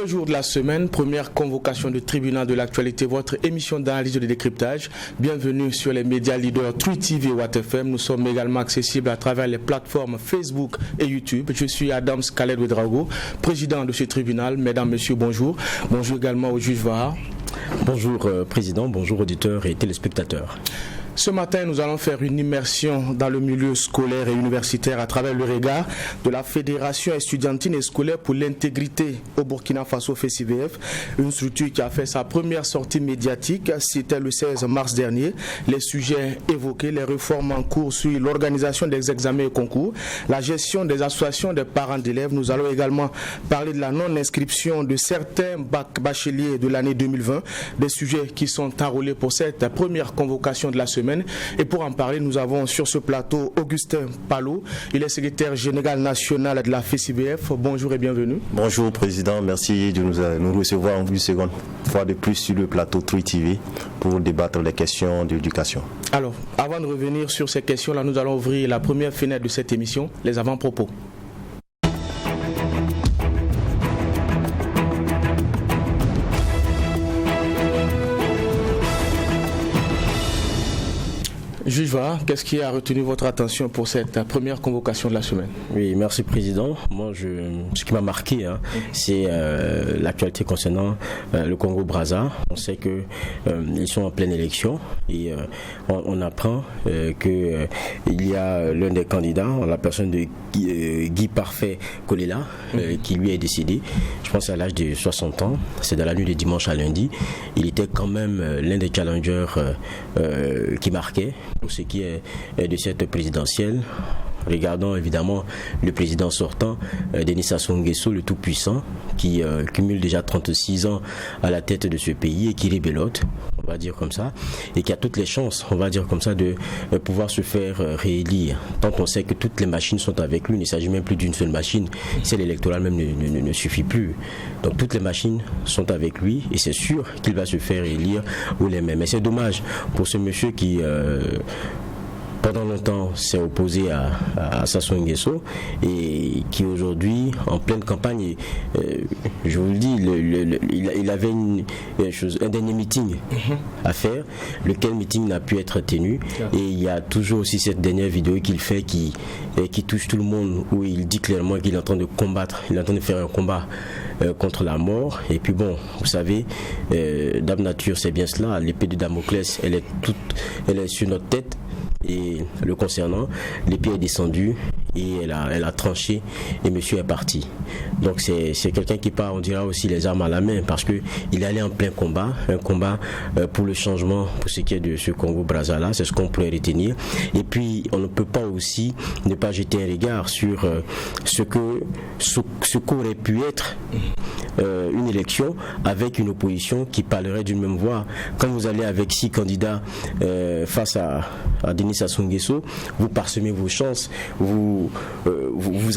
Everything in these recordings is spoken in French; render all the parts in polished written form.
Premier jour de la semaine, première convocation du tribunal de l'actualité, votre émission d'analyse et de décryptage. Bienvenue sur les médias leaders True TV et Watt FM. Nous sommes également accessibles à travers les plateformes Facebook et YouTube. Je suis Adams Khaled Ouedraogo, président de ce tribunal. Mesdames, Messieurs, bonjour. Bonjour également au juge Vahar. Bonjour Président, bonjour auditeurs et téléspectateurs. Ce matin, nous allons faire une immersion dans le milieu scolaire et universitaire à travers le regard de la Fédération estudiantine et scolaire pour l'intégrité au Burkina Faso FESIBF, une structure qui a fait sa première sortie médiatique. C'était le 16 mars dernier. Les sujets évoqués, les réformes en cours sur l'organisation des examens et concours, la gestion des associations des parents d'élèves. Nous allons également parler de la non-inscription de certains bacheliers de l'année 2020, des sujets qui sont enrôlés pour cette première convocation de la semaine. Et pour en parler, nous avons sur ce plateau Augustin Palot. Il est secrétaire général national de la FESIBF. Bonjour et bienvenue. Bonjour Président, merci de nous recevoir une seconde fois de plus sur le plateau True TV pour débattre les questions d'éducation. Alors, avant de revenir sur ces questions-là, nous allons ouvrir la première fenêtre de cette émission, les avant-propos. Juge Vahar, qu'est-ce qui a retenu votre attention pour cette première convocation de la semaine? Oui, merci Président. Moi, ce qui m'a marqué, c'est l'actualité concernant le Congo-Brazza. On sait qu'ils sont en pleine élection et on apprend qu'il y a l'un des candidats, la personne de Guy Parfait Kolela, qui lui est décédé, je pense à l'âge de 60 ans. C'est dans la nuit de dimanche à lundi. Il était quand même l'un des challengers qui marquait pour ce qui est de cette présidentielle. Regardons évidemment le président sortant, Denis Sassou Nguesso, le tout-puissant, qui cumule déjà 36 ans à la tête de ce pays et qui rébellote, on va dire comme ça, et qui a toutes les chances, on va dire comme ça, de pouvoir se faire réélire. Tant on sait que toutes les machines sont avec lui, il ne s'agit même plus d'une seule machine, celle électorale même ne suffit plus. Donc toutes les machines sont avec lui et c'est sûr qu'il va se faire élire ou les mêmes. Mais c'est dommage pour ce monsieur qui pendant longtemps s'est opposé à Sassou Nguesso et qui aujourd'hui, en pleine campagne, je vous le dis, il avait un dernier meeting à faire, lequel meeting n'a pu être tenu. Et il y a toujours aussi cette dernière vidéo qu'il fait qui touche tout le monde, où il dit clairement qu'il est en train de combattre, il est en train de faire un combat contre la mort. Et puis bon, vous savez, Dame Nature, c'est bien cela, l'épée de Damoclès, elle est sur notre tête. Et le concernant, l'épée est descendue et elle a tranché et monsieur est parti. Donc c'est quelqu'un qui part, on dira aussi les armes à la main, parce qu'il est allé en plein combat, un combat pour le changement, pour ce qui est de ce Congo-Brazza là, c'est ce qu'on pourrait retenir. Et puis on ne peut pas aussi ne pas jeter un regard sur ce qu'aurait pu être une élection avec une opposition qui parlerait d'une même voix. Quand vous allez avec 6 candidats face à Denis Sassou Nguesso, vous parsemez vos chances, vous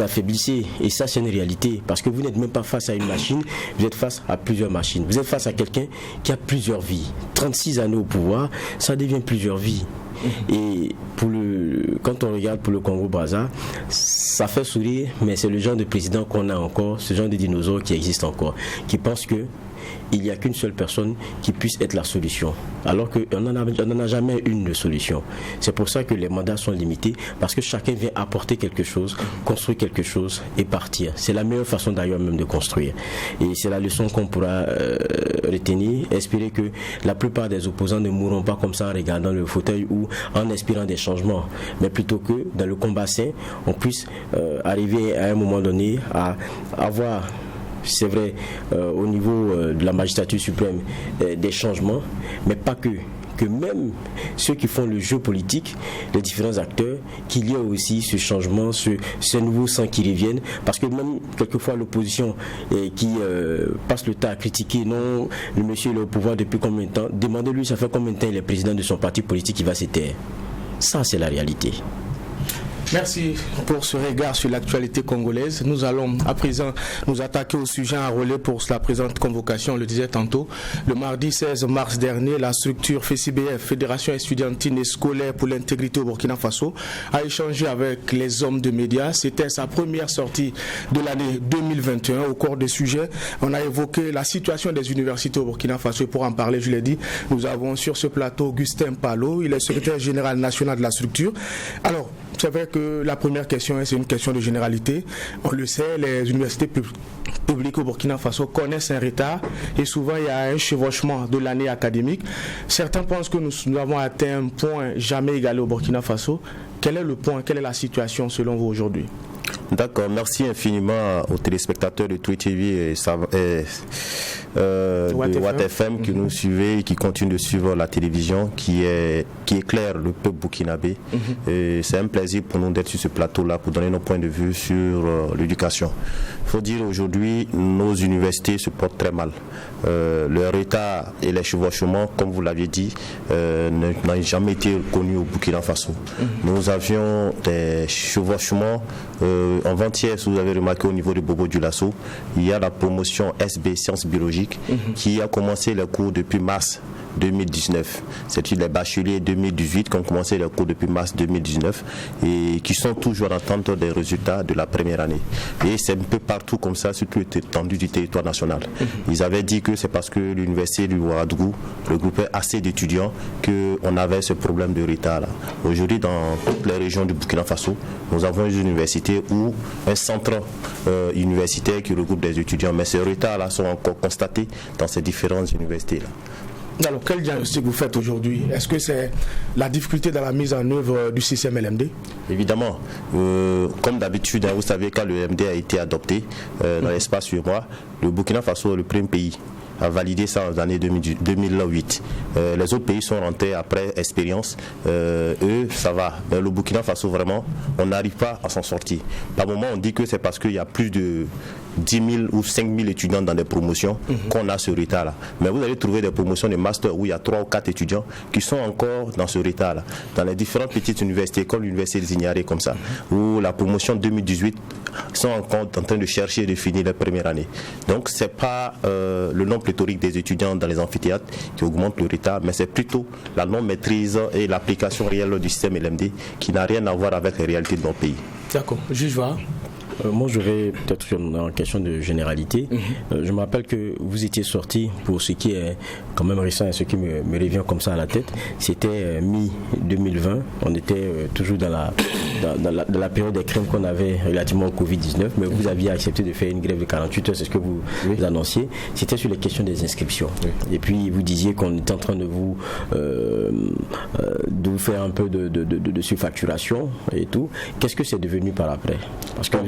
affaiblissez, et ça c'est une réalité, parce que vous n'êtes même pas face à une machine, vous êtes face à plusieurs machines, vous êtes face à quelqu'un qui a plusieurs vies. 36 années au pouvoir, ça devient plusieurs vies. Et quand on regarde pour le Congo-Brazza, ça fait sourire, mais c'est le genre de président qu'on a encore, ce genre de dinosaure qui existe encore, qui pense que il n'y a qu'une seule personne qui puisse être la solution, alors qu'on n'en a jamais une solution. C'est pour ça que les mandats sont limités, parce que chacun vient apporter quelque chose, construire quelque chose et partir. C'est la meilleure façon d'ailleurs même de construire. Et c'est la leçon qu'on pourra retenir, espérer que la plupart des opposants ne mourront pas comme ça en regardant le fauteuil ou en espérant des changements, mais plutôt que dans le combat sain, on puisse arriver à un moment donné à avoir, c'est vrai, au niveau de la magistrature suprême, des changements, mais pas que même ceux qui font le jeu politique, les différents acteurs, qu'il y ait aussi ce changement, ce nouveau sang qui revienne, parce que même quelquefois l'opposition qui passe le temps à critiquer, non, le monsieur est au pouvoir depuis combien de temps, demandez-lui ça fait combien de temps il est président de son parti politique, il va se taire. Ça c'est la réalité. Merci pour ce regard sur l'actualité congolaise. Nous allons à présent nous attaquer au sujet enrôlé pour la présente convocation, on le disait tantôt. Le mardi 16 mars dernier, la structure FECIBF, Fédération estudiantine et scolaire pour l'intégrité au Burkina Faso, a échangé avec les hommes de médias. C'était sa première sortie de l'année 2021. Au cours des sujets, on a évoqué la situation des universités au Burkina Faso. Et pour en parler, je l'ai dit, nous avons sur ce plateau Augustin Palo, il est secrétaire général national de la structure. Alors, c'est vrai que la première question, c'est une question de généralité. On le sait, les universités publiques au Burkina Faso connaissent un retard et souvent il y a un chevauchement de l'année académique. Certains pensent que nous avons atteint un point jamais égalé au Burkina Faso. Quel est le point, quelle est la situation selon vous aujourd'hui ? D'accord, merci infiniment aux téléspectateurs de Twitch TV de Watt FM qui nous suivent et qui continuent de suivre la télévision qui éclaire le peuple burkinabé. C'est un plaisir pour nous d'être sur ce plateau-là pour donner nos points de vue sur l'éducation. Il faut dire aujourd'hui, nos universités se portent très mal. Le retard et les chevauchements, comme vous l'aviez dit, n'ont jamais été connus au Burkina Faso. Nous avions des chevauchements avant-hier, si vous avez remarqué au niveau de Bobo Dioulasso, il y a la promotion SB Sciences Biologiques qui a commencé les cours depuis mars 2019. C'est les bacheliers 2018 qui ont commencé les cours depuis mars 2019 et qui sont toujours en attente des résultats de la première année. Et c'est un peu partout comme ça, sur toute l'étendue du territoire national. Ils avaient dit que c'est parce que l'université du Ouagadougou regroupait assez d'étudiants qu'on avait ce problème de retard là. Aujourd'hui, dans toutes les régions du Burkina Faso, nous avons une université ou un centre universitaire qui regroupe des étudiants, mais ces retards-là sont encore constatés dans ces différentes universités-là. Alors, quel diagnostic vous faites aujourd'hui? Est-ce que c'est la difficulté dans la mise en œuvre du système LMD? Évidemment. Comme d'habitude, vous savez, quand le LMD a été adopté dans l'espace sur moi, le Burkina Faso est le premier pays a validé ça en l'année 2008. Les autres pays sont rentrés après expérience. Eux, ça va. Mais le Burkina Faso, vraiment, on n'arrive pas à s'en sortir. Par moment, on dit que c'est parce qu'il y a plus de 10 000 ou 5 000 étudiants dans des promotions qu'on a ce retard-là. Mais vous allez trouver des promotions de master où il y a 3 ou 4 étudiants qui sont encore dans ce retard-là. Dans les différentes petites universités, comme l'université des Ignarés, comme ça, où la promotion 2018 sont encore en train de chercher et de finir la première année. Donc, ce n'est pas le nombre pléthorique des étudiants dans les amphithéâtres qui augmente le retard, mais c'est plutôt la non-maîtrise et l'application réelle du système LMD qui n'a rien à voir avec les réalités de notre pays. D'accord. Juge Va. Moi, j'aurais peut-être une question de généralité. Je me rappelle que vous étiez sorti, pour ce qui est quand même récent et ce qui me revient comme ça à la tête, c'était mi-2020. On était toujours dans la période des crimes qu'on avait relativement au Covid-19, mais vous aviez accepté de faire une grève de 48 heures, c'est ce que vous annonciez. C'était sur les questions des inscriptions. Et puis, vous disiez qu'on était en train de vous faire un peu de surfacturation et tout. Qu'est-ce que c'est devenu par après? Parce que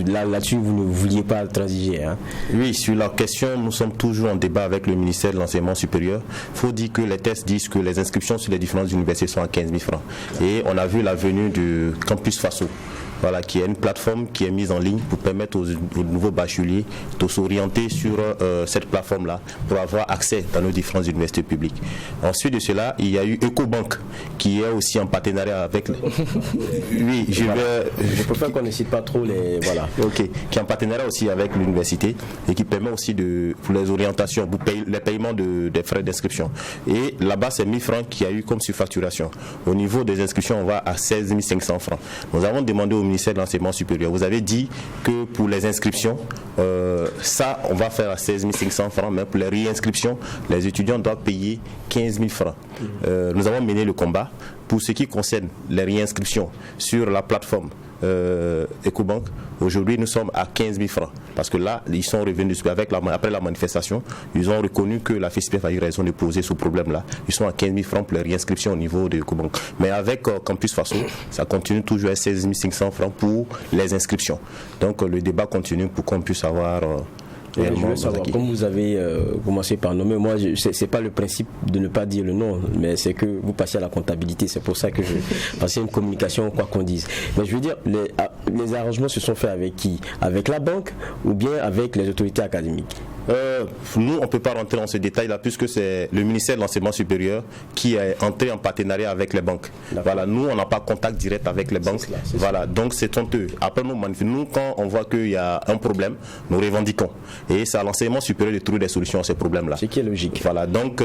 là-dessus, vous ne vouliez pas transiger. Hein? Oui, sur la question, nous sommes toujours en débat avec le ministère de l'Enseignement supérieur. Il faut dire que les tests disent que les inscriptions sur les différentes universités sont à 15 000 francs. Et on a vu la venue du Campus Faso. Voilà, qui est une plateforme qui est mise en ligne pour permettre aux nouveaux bacheliers de s'orienter sur cette plateforme-là pour avoir accès dans nos différentes universités publiques. Ensuite de cela, il y a eu EcoBank qui est aussi en partenariat avec... Oui, je préfère qu'on ne cite pas trop les... Voilà. Ok, qui est en partenariat aussi avec l'université et qui permet aussi pour les orientations, pour les paiements des frais d'inscription. Et là-bas, c'est 1 000 francs qu'il y a eu comme surfacturation. Au niveau des inscriptions, on va à 16 500 francs. Nous avons demandé au ministère de l'Enseignement supérieur. Vous avez dit que pour les inscriptions, ça, on va faire à 16 500 francs, mais pour les réinscriptions, les étudiants doivent payer 15 000 francs. Nous avons mené le combat. Pour ce qui concerne les réinscriptions sur la plateforme EcoBank, aujourd'hui nous sommes à 15 000 francs. Parce que là, ils sont revenus après la manifestation, ils ont reconnu que la FECIBF a eu raison de poser ce problème-là. Ils sont à 15 000 francs pour les réinscriptions au niveau de EcoBank. Mais avec Campus Faso, ça continue toujours à 16 500 francs pour les inscriptions. Donc le débat continue pour qu'on puisse avoir... Je veux savoir, comme vous avez commencé par nommer, moi, c'est pas le principe de ne pas dire le nom, mais c'est que vous passez à la comptabilité. C'est pour ça que je passais une communication, quoi qu'on dise. Mais je veux dire, les arrangements se sont faits avec qui? Avec la banque ou bien avec les autorités académiques? Nous, on ne peut pas rentrer dans ce détail-là puisque c'est le ministère de l'Enseignement supérieur qui est entré en partenariat avec les banques. Voilà, nous, on n'a pas contact direct avec les banques. Voilà, donc c'est eux. Après, nous, quand on voit qu'il y a un problème, nous revendiquons. Et c'est à l'enseignement supérieur de trouver des solutions à ces problèmes-là. Ce qui est logique. Voilà, donc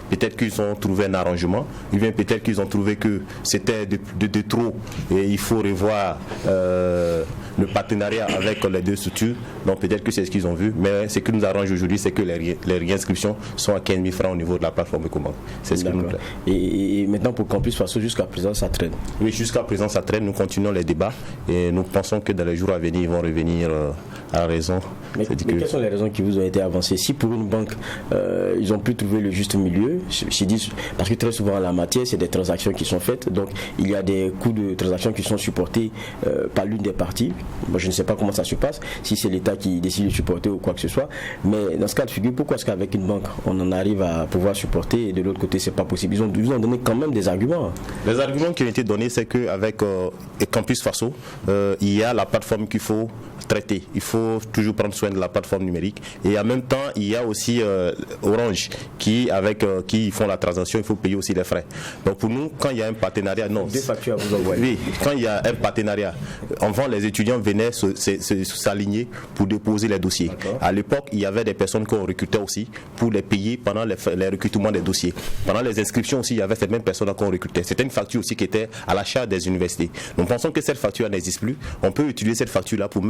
peut-être qu'ils ont trouvé un arrangement, ou bien peut-être qu'ils ont trouvé que c'était de trop et il faut revoir le partenariat avec les deux structures. Donc peut-être que c'est ce qu'ils ont vu, mais ce qui nous arrange aujourd'hui, c'est que les réinscriptions sont à 15 000 francs au niveau de la plateforme Ecobank. C'est ce qui nous plaît. Et maintenant, pour Campus Faso, jusqu'à présent, ça traîne? Oui, jusqu'à présent, ça traîne. Nous continuons les débats et nous pensons que dans les jours à venir, ils vont revenir à la raison. Mais quelles sont les raisons qui vous ont été avancées? Si pour une banque, ils ont pu trouver le juste milieu, parce que très souvent, en la matière, c'est des transactions qui sont faites. Donc, il y a des coûts de transactions qui sont supportés par l'une des parties. Moi, je ne sais pas comment ça se passe, si c'est l'État qui décide de supporter ou quoi que ce soit. Mais dans ce cas de figure, pourquoi est-ce qu'avec une banque, on en arrive à pouvoir supporter et de l'autre côté, c'est pas possible? Ils ont donné quand même des arguments. Les arguments qui ont été donnés, c'est qu'avec Campus Faso, il y a la plateforme qu'il faut traiter. Il faut toujours prendre soin de la plateforme numérique. Et en même temps, il y a aussi Orange qui font la transaction, il faut payer aussi les frais. Donc pour nous, quand il y a un partenariat, non. Des factures à vous envoyer. Oui, quand il y a un partenariat, avant les étudiants venaient s'aligner pour déposer les dossiers. À l'époque, il y avait des personnes qu'on recrutait aussi pour les payer pendant les recrutements des dossiers. Pendant les inscriptions aussi, il y avait ces mêmes personnes qu'on recrutait. C'était une facture aussi qui était à l'achat des universités. Nous pensons que cette facture n'existe plus. On peut utiliser cette facture-là pour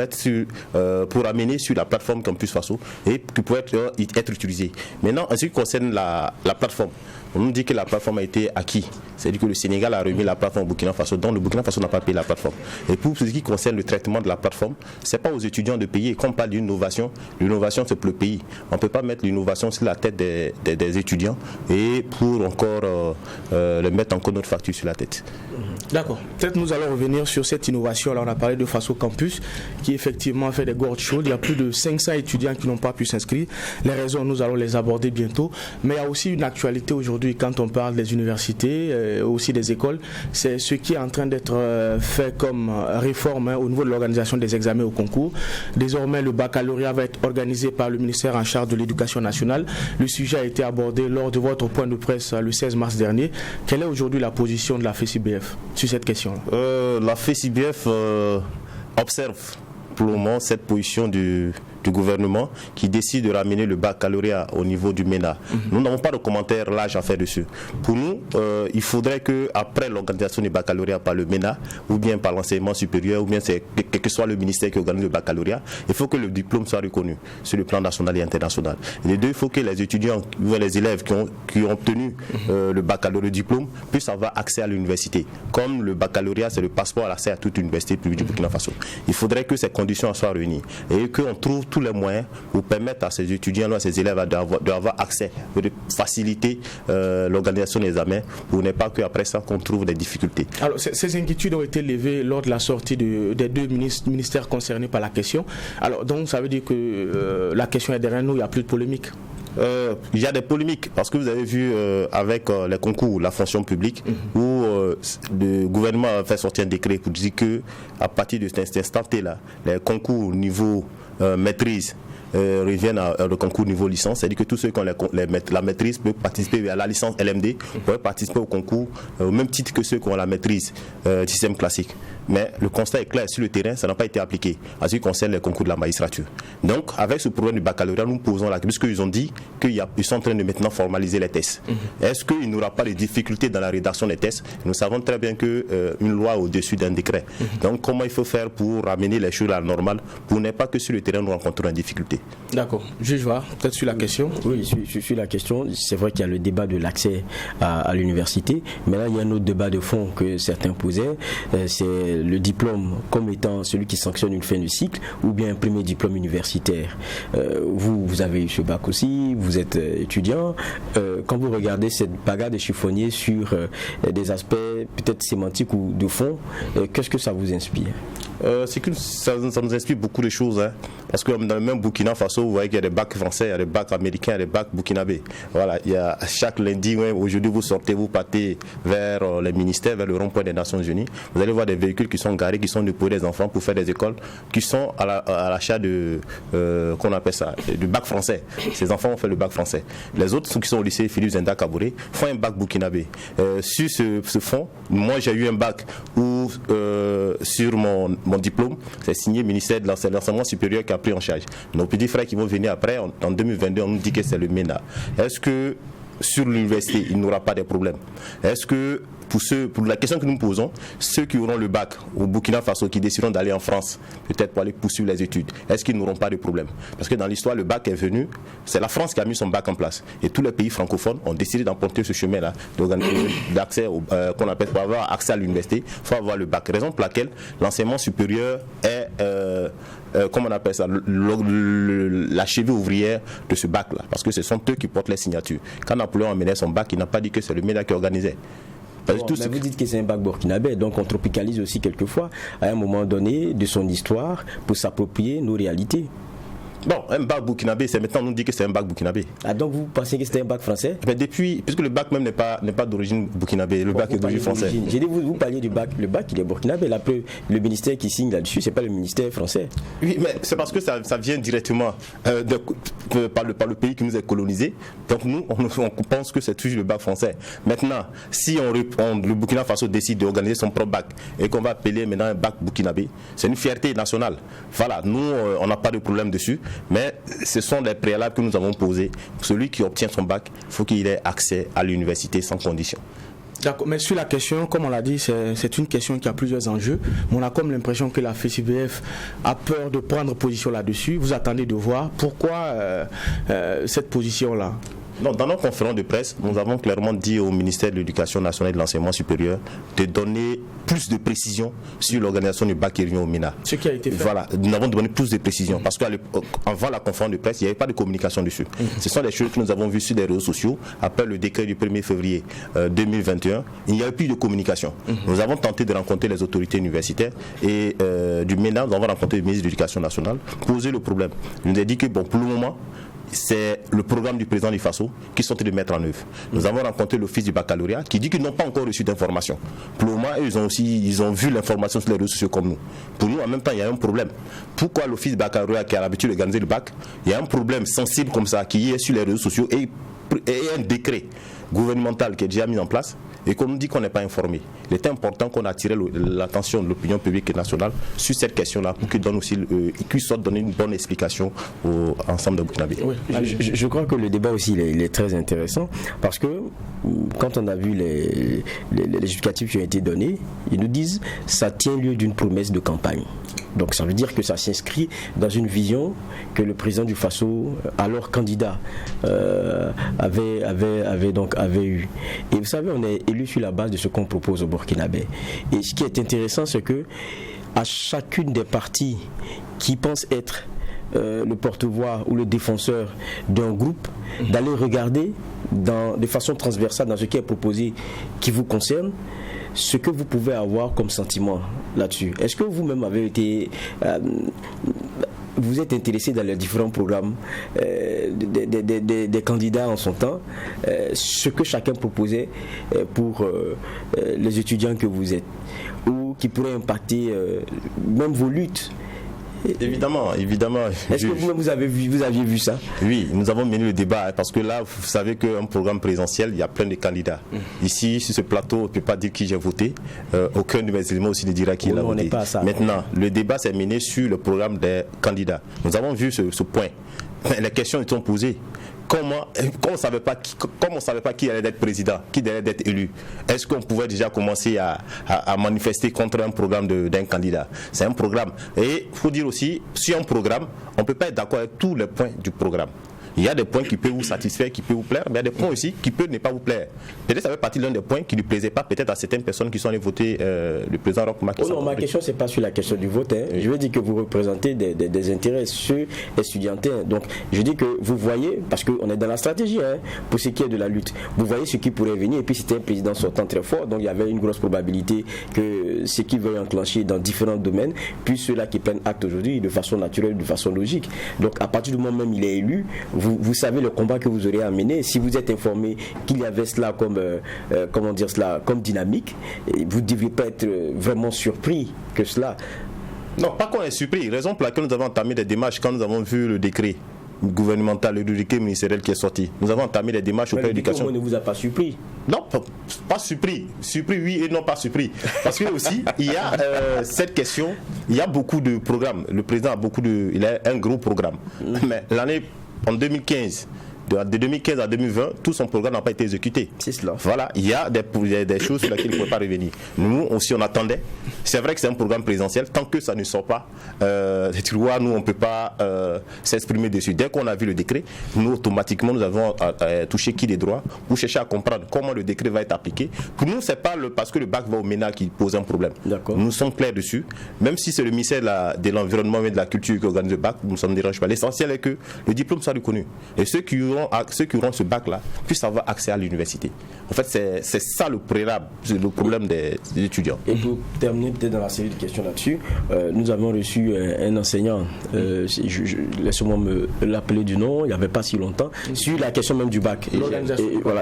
pour amener sur la plateforme Campus Faso et qui peut être utilisée. Maintenant, en ce qui concerne la plateforme, on nous dit que la plateforme a été acquise. C'est-à-dire que le Sénégal a remis la plateforme au Burkina Faso, donc le Burkina Faso n'a pas payé la plateforme. Et pour ce qui concerne le traitement de la plateforme, ce n'est pas aux étudiants de payer. Quand on parle d'innovation, l'innovation c'est pour le pays. On ne peut pas mettre l'innovation sur la tête des étudiants et pour encore le mettre encore notre facture sur la tête. D'accord. Peut-être nous allons revenir sur cette innovation. Alors on a parlé de Faso Campus qui effectivement fait des gourdes chaudes. Il y a plus de 500 étudiants qui n'ont pas pu s'inscrire. Les raisons, nous allons les aborder bientôt. Mais il y a aussi une actualité aujourd'hui quand on parle des universités, aussi des écoles. C'est ce qui est en train d'être fait comme réforme au niveau de l'organisation des examens au concours. Désormais, le baccalauréat va être organisé par le ministère en charge de l'Éducation nationale. Le sujet a été abordé lors de votre point de presse le 16 mars dernier. Quelle est aujourd'hui la position de la FECIBF sur cette question-là? La FECIBF observe pour le moment cette position du gouvernement qui décide de ramener le baccalauréat au niveau du MENA. Nous n'avons pas de commentaire large à faire dessus. Pour nous, il faudrait qu'après l'organisation du baccalauréat par le MENA ou bien par l'enseignement supérieur ou bien quel que soit le ministère qui organise le baccalauréat, il faut que le diplôme soit reconnu sur le plan national et international. Et les deux, il faut que les étudiants ou les élèves qui ont obtenu le baccalauréat, le diplôme, puissent avoir accès à l'université. Comme le baccalauréat, c'est le passeport à l'accès à toute université publique du Burkina Faso. Il faudrait que ces conditions soient réunies et qu'on trouve tous les moyens pour permettre à ces étudiants, à ces élèves d'avoir accès, de faciliter l'organisation des examens pour ne pas qu'après ça qu'on trouve des difficultés. Alors ces inquiétudes ont été levées lors de la sortie des deux ministères concernés par la question. Alors donc ça veut dire que la question est derrière nous, il n'y a plus de polémique? Il y a des polémiques parce que vous avez vu avec les concours, la fonction publique, où le gouvernement a fait sortir un décret pour dire que à partir de cet instant-là, les concours niveau maîtrise reviennent au concours niveau licence, c'est-à-dire que tous ceux qui ont la maîtrise peuvent participer à la licence LMD, peuvent participer au concours au même titre que ceux qui ont la maîtrise du système classique. Mais le constat est clair, sur le terrain, ça n'a pas été appliqué en ce qui concerne les concours de la magistrature. Donc, avec ce problème du baccalauréat, nous posons la question, puisqu'ils ont dit qu'ils sont en train de maintenant formaliser les tests. Est-ce qu'il n'y aura pas de difficultés dans la rédaction des tests? Nous savons très bien qu'une loi au-dessus d'un décret. Donc, comment il faut faire pour ramener les choses à la normale, pour ne pas que sur le terrain, nous rencontrons une difficulté? D'accord. Juge Va, peut-être sur la question. Oui, sur la question, c'est vrai qu'il y a le débat de l'accès à l'université, mais là, il y a un autre débat de fond que certains posaient, c'est le diplôme comme étant celui qui sanctionne une fin de cycle ou bien un premier diplôme universitaire. Vous avez eu ce bac aussi, vous êtes étudiant. Quand vous regardez cette bagarre de chiffonnier sur des aspects peut-être sémantiques ou de fond, qu'est-ce que ça vous inspire? C'est que ça nous explique beaucoup de choses, hein. Parce que dans le même Burkina Faso, vous voyez qu'il y a des bacs français, il y a des bacs américains, il y a des bacs burkinabés. Voilà, il y a chaque lundi, ouais, aujourd'hui vous sortez, vous partez vers les ministères, vers le rond-point des Nations Unies. Vous allez voir des véhicules qui sont garés, qui sont pour des enfants pour faire des écoles, qui sont à l'achat de, qu'on appelle ça, du bac français. Ces enfants ont fait le bac français. Les autres, ceux qui sont au lycée Philippe Zenda Kabouré, font un bac burkinabé. Sur ce fond, moi j'ai eu un bac où sur mon diplôme, c'est signé ministère de l'enseignement supérieur qui a pris en charge. Nos petits frères qui vont venir après, en 2022, on nous dit que c'est le MENA. Est-ce que sur l'université, il n'y aura pas de problème? Est-ce que pour la question que nous posons, ceux qui auront le bac au Burkina Faso, qui décideront d'aller en France, peut-être pour aller poursuivre les études, est-ce qu'ils n'auront pas de problème? Parce que dans l'histoire, le bac est venu, c'est la France qui a mis son bac en place. Et tous les pays francophones ont décidé d'emprunter ce chemin-là, d'accès qu'on appelle, pour avoir accès à l'université, il faut avoir le bac. Raison pour laquelle l'enseignement supérieur est comment on appelle ça, la cheville ouvrière de ce bac-là, parce que ce sont eux qui portent les signatures. Quand Napoléon a mené son bac, il n'a pas dit que c'est le MENA qui organisait. Bon, mais vous dites que c'est un bac burkinabé, donc on tropicalise aussi quelquefois à un moment donné de son histoire pour s'approprier nos réalités. Bon, un bac burkinabé, c'est maintenant on nous dit que c'est un bac burkinabé. Ah, donc vous pensez que c'était un bac français? Mais depuis, puisque le bac même n'est pas d'origine burkinabé, le bac est d'origine française. J'ai dit, vous parliez du bac, le bac il est burkinabé, là, le ministère qui signe là-dessus, c'est pas le ministère français. Oui, mais c'est parce que ça vient directement par le pays qui nous a colonisé. Donc nous, on pense que c'est toujours le bac français. Maintenant, si le Burkina Faso décide d'organiser son propre bac et qu'on va appeler maintenant un bac burkinabé, c'est une fierté nationale. Voilà, nous, on n'a pas de problème dessus. Mais ce sont les préalables que nous avons posés. Celui qui obtient son bac, il faut qu'il ait accès à l'université sans condition. D'accord, mais sur la question, comme on l'a dit, c'est une question qui a plusieurs enjeux. Mais on a comme l'impression que la FECIBF a peur de prendre position là-dessus. Vous attendez de voir pourquoi cette position-là. Non, dans nos conférences de presse, nous avons clairement dit au ministère de l'Éducation nationale et de l'Enseignement supérieur de donner plus de précisions sur l'organisation du bac au MENA. Ce qui a été fait. Voilà, nous avons donné plus de précisions parce qu'avant la conférence de presse, il n'y avait pas de communication dessus. Ce sont des choses que nous avons vues sur les réseaux sociaux. Après le décret du 1er février 2021, il n'y avait plus de communication. Nous avons tenté de rencontrer les autorités universitaires et du MENA, nous avons rencontré le ministre de l'Éducation nationale, poser le problème. Il nous a dit que bon, pour le moment, c'est le programme du président du FASO qui sont en train de mettre en œuvre. Nous avons rencontré l'office du baccalauréat qui dit qu'ils n'ont pas encore reçu d'informations. Pour le moment, ils ont vu l'information sur les réseaux sociaux comme nous. Pour nous, en même temps, il y a un problème. Pourquoi l'office du baccalauréat qui a l'habitude d'organiser le bac, il y a un problème sensible comme ça qui est sur les réseaux sociaux et un décret gouvernemental qui est déjà mis en place et qu'on nous dit qu'on n'est pas informé. Il est important qu'on attire l'attention de l'opinion publique et nationale sur cette question-là pour qu'ils puissent donner une bonne explication au ensemble de Burkinabé. Oui. Je crois que le débat aussi il est très intéressant parce que quand on a vu les justificatifs qui ont été donnés, ils nous disent que ça tient lieu d'une promesse de campagne. Donc ça veut dire que ça s'inscrit dans une vision que le président du Faso, alors candidat, avait eu. Et vous savez, on est élu sur la base de ce qu'on propose au Burkinabé. Et ce qui est intéressant, c'est que à chacune des parties qui pensent être le porte-voix ou le défenseur d'un groupe, d'aller regarder de façon transversale dans ce qui est proposé qui vous concerne, ce que vous pouvez avoir comme sentiment là-dessus. Est-ce que vous-même avez été... vous êtes intéressé dans les différents programmes des candidats en son temps, ce que chacun proposait pour les étudiants que vous êtes, ou qui pourrait impacter même vos luttes? Évidemment. Est-ce que vous aviez vu ça? Oui, nous avons mené le débat parce que là, vous savez qu'un programme présidentiel, il y a plein de candidats. Ici, sur ce plateau, on ne peut pas dire qui j'ai voté. Aucun de mes éléments aussi ne dira qui l'a voté. Maintenant, le débat s'est mené sur le programme des candidats. Nous avons vu ce point. Les questions étaient posées. Comment on ne savait pas qui allait être président, qui allait être élu? Est-ce qu'on pouvait déjà commencer à manifester contre un programme d'un candidat? C'est un programme. Et il faut dire aussi, sur un programme, on ne peut pas être d'accord avec tous les points du programme. Il y a des points qui peuvent vous satisfaire, qui peuvent vous plaire, mais il y a des points aussi qui peuvent ne pas vous plaire. Peut-être ça fait partie de l'un des points qui ne plaisait pas peut-être à certaines personnes qui sont allées voter le président Roch Macky Sall. Non, ma question, c'est pas sur la question du vote. Hein. Je veux dire que vous représentez des intérêts ceux estudiantins. Donc, je dis que vous voyez, parce qu'on est dans la stratégie, hein, pour ce qui est de la lutte, vous voyez ce qui pourrait venir. Et puis, c'était un président sortant très fort, donc il y avait une grosse probabilité que ce qui veut enclencher dans différents domaines, puis ceux-là qui prennent acte aujourd'hui de façon naturelle, de façon logique. Donc, à partir du moment même où il est élu, vous savez le combat que vous aurez à mener. Si vous êtes informé qu'il y avait cela comme, comme dynamique, vous ne deviez pas être vraiment surpris que cela. Non, pas qu'on est surpris. Raison pour laquelle nous avons entamé des démarches quand nous avons vu le décret gouvernemental, le décret ministériel qui est sorti. Nous avons entamé des démarches auprès de l'éducation. Ne vous a pas surpris? Non, pas surpris. Surpris, oui, et non pas surpris. Parce que aussi, il y a cette question, il y a beaucoup de programmes. Le président il a un gros programme. Mais l'année, en 2015, de 2015 à 2020, tout son programme n'a pas été exécuté. C'est cela. Voilà, il y a des choses sur lesquelles il ne peut pas revenir. Nous aussi, on attendait. C'est vrai que c'est un programme présidentiel. Tant que ça ne sort pas, tu vois, nous, on ne peut pas s'exprimer dessus. Dès qu'on a vu le décret, nous, automatiquement, nous avons touché qui des droits pour chercher à comprendre comment le décret va être appliqué. Pour nous, ce n'est pas parce que le bac va au MENA qui pose un problème. Nous sommes clairs dessus. Même si c'est le ministère de l'Environnement et de la Culture qui organise le bac, ça ne nous dérange pas. L'essentiel est que le diplôme soit reconnu. Et ceux qui auront ce bac-là puissent avoir accès à l'université. En fait, c'est ça le préalable, le problème des étudiants. Et pour terminer peut-être dans la série de questions là-dessus, nous avons reçu un enseignant, laissez-moi me l'appeler du nom, il n'y avait pas si longtemps, sur la question même du bac.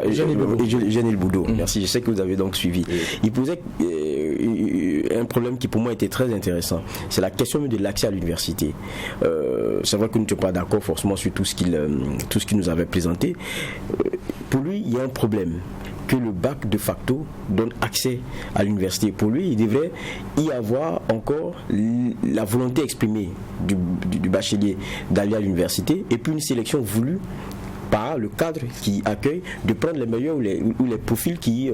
Eugène Boudot. Merci, je sais que vous avez donc suivi. Il posait un problème qui pour moi était très intéressant. C'est la question de l'accès à l'université. C'est vrai que nous ne sommes pas d'accord forcément sur tout ce qu'il nous avait présenté. Pour lui, il y a un problème que le bac de facto donne accès à l'université. Pour lui, il devrait y avoir encore la volonté exprimée du bachelier d'aller à l'université et puis une sélection voulue par le cadre qui accueille de prendre les meilleurs ou les profils qui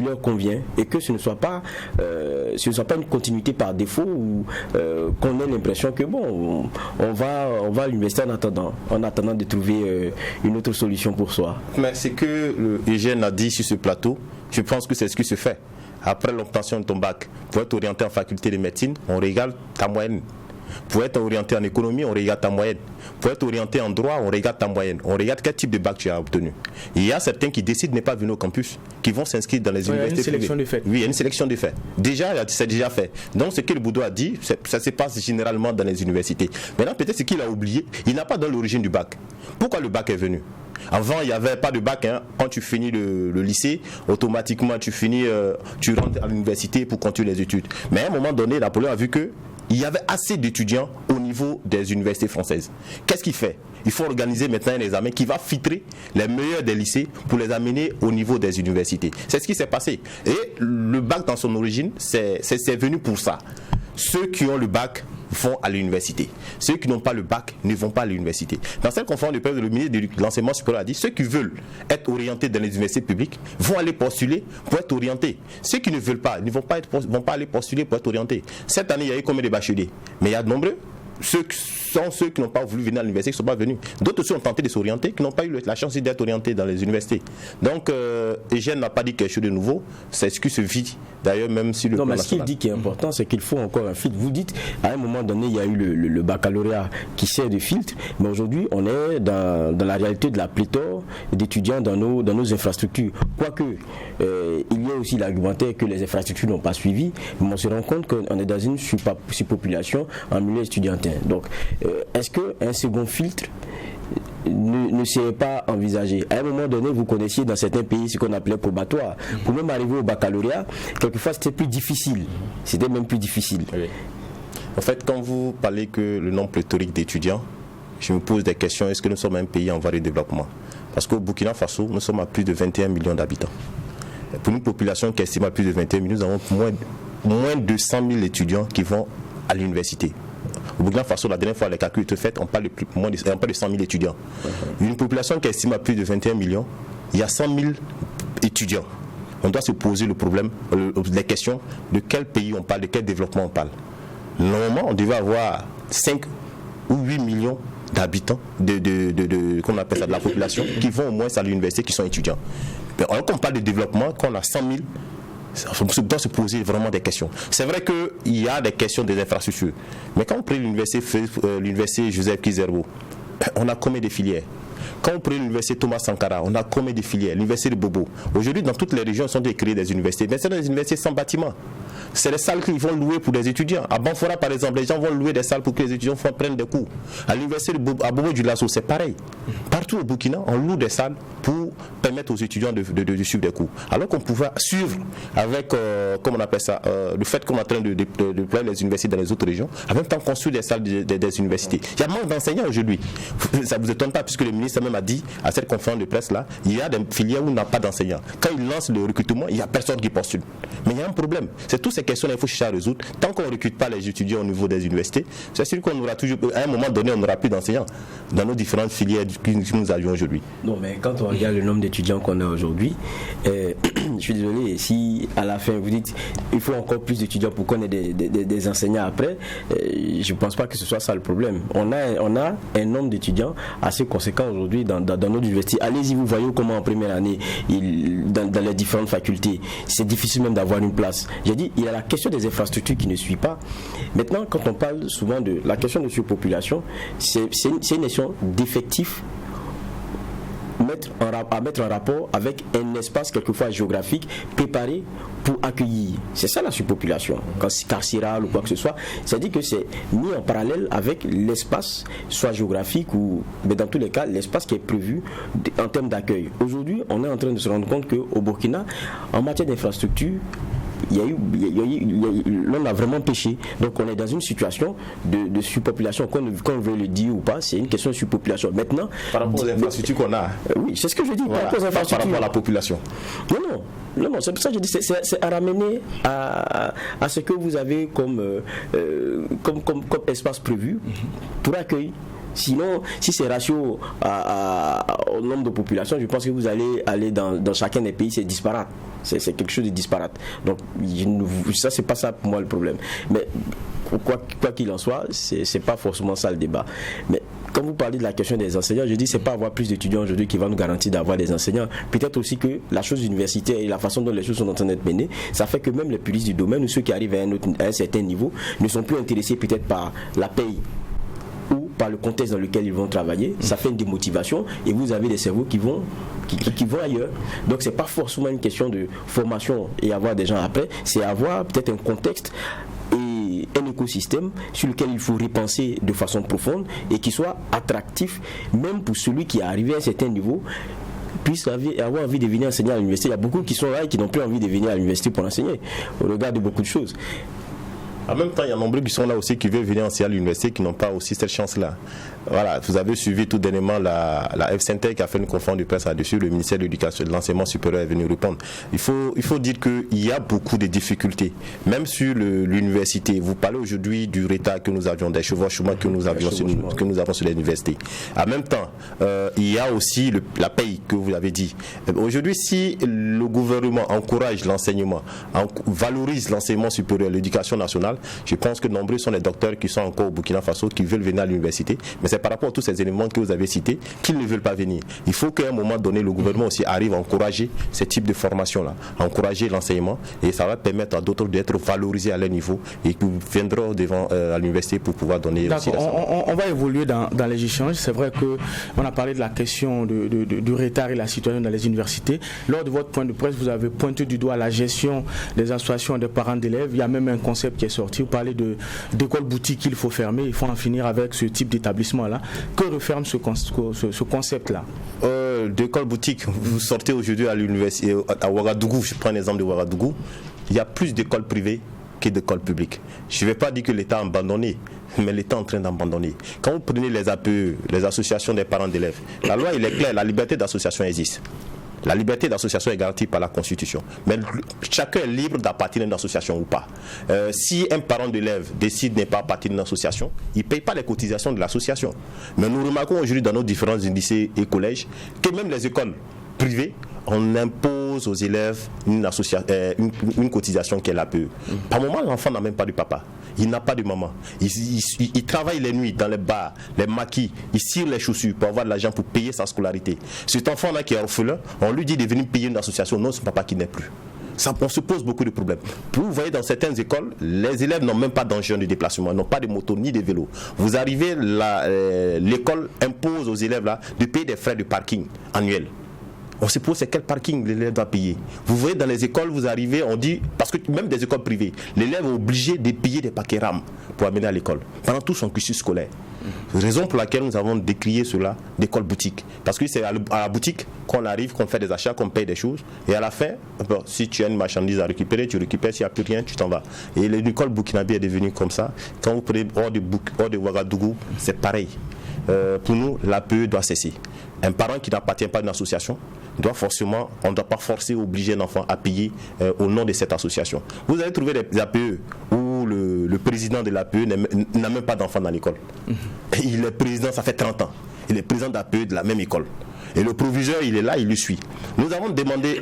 leur convient et que ce ne soit pas une continuité par défaut ou qu'on ait l'impression que bon on va à l'université en attendant de trouver une autre solution pour soi. Mais c'est que Eugène a dit sur ce plateau, je pense que c'est ce qui se fait. Après l'obtention de ton bac, pour être orienté en faculté de médecine, on regarde ta moyenne. Pour être orienté en économie, on regarde ta moyenne. Pour être orienté en droit, on regarde ta moyenne. On regarde quel type de bac tu as obtenu. Il y a certains qui décident de ne pas venir au campus, qui vont s'inscrire dans les universités. Il y a une sélection de fait. Oui, il y a une sélection de fait. Déjà, c'est déjà fait. Donc, ce que le Boudot a dit, ça se passe généralement dans les universités. Maintenant, peut-être ce qu'il a oublié, il n'a pas dans l'origine du bac. Pourquoi le bac est venu ? Avant, il n'y avait pas de bac. Quand tu finis le lycée, automatiquement, tu rentres à l'université pour continuer les études. Mais à un moment donné, Napoléon a vu qu'il y avait assez d'étudiants au niveau des universités françaises. Qu'est-ce qu'il fait ? Il faut organiser maintenant un examen qui va filtrer les meilleurs des lycées pour les amener au niveau des universités. C'est ce qui s'est passé. Et le bac, dans son origine, c'est venu pour ça. Ceux qui ont le bac vont à l'université. Ceux qui n'ont pas le bac ne vont pas à l'université. Dans cette conférence de presse, le ministre de l'Enseignement supérieur a dit ceux qui veulent être orientés dans les universités publiques vont aller postuler pour être orientés. Ceux qui ne veulent pas ne vont pas aller postuler pour être orientés. Cette année, il y a eu combien de bacheliers ? Mais il y a de nombreux. Ceux qui n'ont pas voulu venir à l'université, qui ne sont pas venus. D'autres aussi ont tenté de s'orienter, qui n'ont pas eu la chance d'être orientés dans les universités. Donc, Eugène n'a pas dit quelque chose de nouveau. C'est ce qui se vit, d'ailleurs, même si le plan national. Non, mais ce qu'il dit qui est important, c'est qu'il faut encore un filtre. Vous dites, à un moment donné, il y a eu le baccalauréat qui sert de filtre, mais aujourd'hui, on est dans la réalité de la pléthore d'étudiants dans nos infrastructures. Quoique, il y a aussi l'argumentaire que les infrastructures n'ont pas suivi, mais on se rend compte qu'on est dans une surpopulation en milieu étudiantin. Donc, est-ce qu'un second filtre ne serait pas envisagé ? À un moment donné, vous connaissiez dans certains pays ce qu'on appelait probatoire. Pour même arriver au baccalauréat, quelquefois c'était plus difficile. C'était même plus difficile. Oui. En fait, quand vous parlez que le nombre pléthorique d'étudiants, je me pose des questions. Est-ce que nous sommes un pays en voie de développement ? Parce qu'au Burkina Faso, nous sommes à plus de 21 millions d'habitants. Pour une population qui estime à plus de 21 millions, nous avons moins de 100 000 étudiants qui vont à l'université. Au Burkina Faso, la dernière fois, les calculs étaient faits, on parle de 100 000 étudiants. Une population qui estime à plus de 21 millions, il y a 100 000 étudiants. On doit se poser le problème, les questions de quel pays on parle, de quel développement on parle. Normalement, on devait avoir 5 ou 8 millions d'habitants, qu'on appelle ça, de la population, qui vont au moins à l'université, qui sont étudiants. Mais alors qu'on parle de développement, qu'on a 100 000, on doit se poser vraiment des questions. C'est vrai qu'il y a des questions des infrastructures, mais quand on prend l'université Joseph Kizerbo, on a combien de filières? Quand on prend l'université Thomas Sankara, on a combien de filières? L'université de Bobo. Aujourd'hui, dans toutes les régions, sont créées des universités, mais c'est des universités sans bâtiment. C'est des salles qu'ils vont louer pour des étudiants. À Banfora, par exemple, les gens vont louer des salles pour que les étudiants prennent des cours. À l'université à Bobo du Lasso, c'est pareil. Partout au Burkina, on loue des salles pour permettre aux étudiants de suivre des cours. Alors qu'on pouvait suivre avec, comment on appelle ça, le fait qu'on est en train de déployer les universités dans les autres régions, en même temps construire des salles des universités. Il y a manque d'enseignants aujourd'hui. Ça ne vous étonne pas, puisque le ministre même a dit à cette conférence de presse là, il y a des filières où il n'y a pas d'enseignants. Quand il lance le recrutement, il n'y a personne qui postule. Mais il y a un problème. C'est toutes ces questions qu'il faut chercher à résoudre. Tant qu'on ne recrute pas les étudiants au niveau des universités, c'est sûr qu'on aura toujours, à un moment donné, on n'aura plus d'enseignants dans nos différentes filières que nous avions aujourd'hui. Non, mais quand on regarde le nombre d'étudiants qu'on a aujourd'hui, je suis désolé, si à la fin vous dites il faut encore plus d'étudiants pour qu'on ait des enseignants après, je ne pense pas que ce soit ça le problème. On a un nombre d'étudiants assez conséquent aujourd'hui dans notre université. Allez-y, vous voyez comment en première année, dans les différentes facultés, c'est difficile même d'avoir une place. J'ai dit, il y a la question des infrastructures qui ne suit pas. Maintenant, quand on parle souvent de la question de surpopulation, c'est une question d'effectifs à mettre en rapport avec un espace quelquefois géographique préparé pour accueillir. C'est ça la surpopulation, quand c'est carcéral ou quoi que ce soit. C'est-à-dire que c'est mis en parallèle avec l'espace, soit géographique ou, mais dans tous les cas, l'espace qui est prévu en termes d'accueil. Aujourd'hui, on est en train de se rendre compte qu'au Burkina, en matière d'infrastructure, l'on a vraiment péché. Donc on est dans une situation de surpopulation, qu'on veut le dire ou pas, c'est une question de surpopulation. Maintenant, par rapport aux infrastructures qu'on a. Oui, c'est ce que je dis, voilà, par rapport à la population. Non, c'est pour ça que je dis, c'est à ramener à ce que vous avez comme espace prévu pour accueillir. Sinon, si c'est ratio au nombre de population, je pense que vous allez aller dans chacun des pays, c'est disparate. C'est quelque chose de disparate. Donc, ça, c'est pas ça pour moi le problème. Mais quoi qu'il en soit, c'est pas forcément ça le débat. Mais quand vous parlez de la question des enseignants, je dis c'est pas avoir plus d'étudiants aujourd'hui qui va nous garantir d'avoir des enseignants. Peut-être aussi que la chose universitaire et la façon dont les choses sont en train d'être menées, ça fait que même les puristes du domaine ou ceux qui arrivent à un certain niveau ne sont plus intéressés peut-être par la paye ou par le contexte dans lequel ils vont travailler. Ça fait une démotivation et vous avez des cerveaux qui vont ailleurs. Donc c'est pas forcément une question de formation et avoir des gens après, c'est avoir peut-être un contexte et un écosystème sur lequel il faut repenser de façon profonde et qui soit attractif même pour celui qui est arrivé à un certain niveau puisse avoir envie de venir enseigner à l'université. Il y a beaucoup qui sont là et qui n'ont plus envie de venir à l'université pour enseigner au regard de beaucoup de choses. En même temps, il y a nombreux qui sont là aussi qui veulent venir enseigner à l'université qui n'ont pas aussi cette chance-là. Voilà, vous avez suivi tout dernièrement la FCNTEC qui a fait une conférence de presse là-dessus. Le ministère de l'Éducation et de l'Enseignement supérieur est venu répondre. Il faut dire qu'il y a beaucoup de difficultés, même sur l'université. Vous parlez aujourd'hui du retard que nous avions, des chevauchements que nous avons sur l'université. En même temps, il y a aussi la paye que vous avez dit. Aujourd'hui, si le gouvernement encourage l'enseignement, valorise l'enseignement supérieur, l'éducation nationale, je pense que nombreux sont les docteurs qui sont encore au Burkina Faso qui veulent venir à l'université, mais c'est par rapport à tous ces éléments que vous avez cités qu'ils ne veulent pas venir. Il faut qu'à un moment donné, le gouvernement aussi arrive à encourager ce type de formation-là, à encourager l'enseignement, et ça va permettre à d'autres d'être valorisés à leur niveau et qui viendront devant à l'université pour pouvoir donner aussi on va évoluer dans les échanges. C'est vrai qu'on a parlé de la question du retard et la citoyenneté dans les universités. Lors de votre point de presse, vous avez pointé du doigt la gestion des associations des parents d'élèves. Il y a même un concept qui est sorti. Vous parlez d'écoles boutiques qu'il faut fermer. Il faut en finir avec ce type d'établissement-là. Que referme ce concept-là? D'écoles boutiques, vous sortez aujourd'hui à l'université, à Ouagadougou, je prends l'exemple de Ouagadougou, il y a plus d'écoles privées que d'écoles publiques. Je ne vais pas dire que l'État a abandonné, mais l'État est en train d'abandonner. Quand vous prenez les APE, les associations des parents d'élèves, la loi il est claire, la liberté d'association existe. La liberté d'association est garantie par la Constitution. Mais chacun est libre d'appartenir à une association ou pas. Si un parent d'élève décide de ne pas appartenir à une association, il ne paye pas les cotisations de l'association. Mais nous remarquons aujourd'hui dans nos différents lycées et collèges que même les écoles privées, on impose aux élèves une cotisation qui est l'APE. Par moment, l'enfant n'a même pas de papa. il n'a pas de maman. Il travaille les nuits dans les bars, les maquis, il cire les chaussures pour avoir de l'argent pour payer sa scolarité. Cet enfant-là qui est orphelin, on lui dit de venir payer une association. Non, son papa qui n'est plus. Ça, on se pose beaucoup de problèmes. Vous voyez, dans certaines écoles, les élèves n'ont même pas d'engin de déplacement, n'ont pas de moto ni de vélo. Vous arrivez, l'école impose aux élèves là, de payer des frais de parking annuels. On se pose c'est quel parking l'élève doit payer. Vous voyez, dans les écoles, vous arrivez, on dit, parce que même des écoles privées, l'élève est obligé de payer des paquets RAM pour amener à l'école, pendant tout son cursus scolaire. Raison pour laquelle nous avons décrié cela d'école boutique. Parce que c'est à la boutique qu'on arrive, qu'on fait des achats, qu'on paye des choses. Et à la fin, si tu as une marchandise à récupérer, tu récupères. S'il n'y a plus rien, tu t'en vas. Et l'école burkinabé est devenue comme ça. Quand vous prenez hors de Ouagadougou, c'est pareil. Pour nous, l'APE doit cesser. Un parent qui n'appartient pas à une association doit forcément, on ne doit pas forcer, obliger un enfant à payer au nom de cette association. Vous allez trouver des APE où le président de l'APE n'a même pas d'enfant dans l'école. Il est président, ça fait 30 ans. Il est président d'APE de la même école. Et le proviseur, il est là, il le suit. Nous avons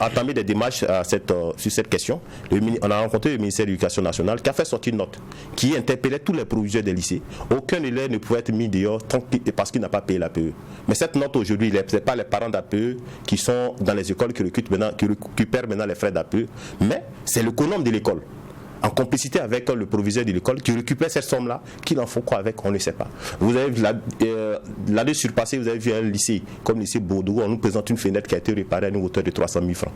entamé des démarches sur cette question. On a rencontré le ministère de l'Éducation nationale qui a fait sortir une note qui interpellait tous les proviseurs des lycées. Aucun élève ne pouvait être mis dehors parce qu'il n'a pas payé l'APE. Mais cette note aujourd'hui, ce n'est pas les parents d'APE qui sont dans les écoles qui récupèrent maintenant les frais d'APE, mais c'est l'économe de l'école, en complicité avec le proviseur de l'école qui récupère cette somme-là, qu'il en faut quoi avec, on ne sait pas. Vous avez vu, l'année surpassée, vous avez vu un lycée, comme le lycée Bordeaux, on nous présente une fenêtre qui a été réparée à une hauteur de 300 000 francs.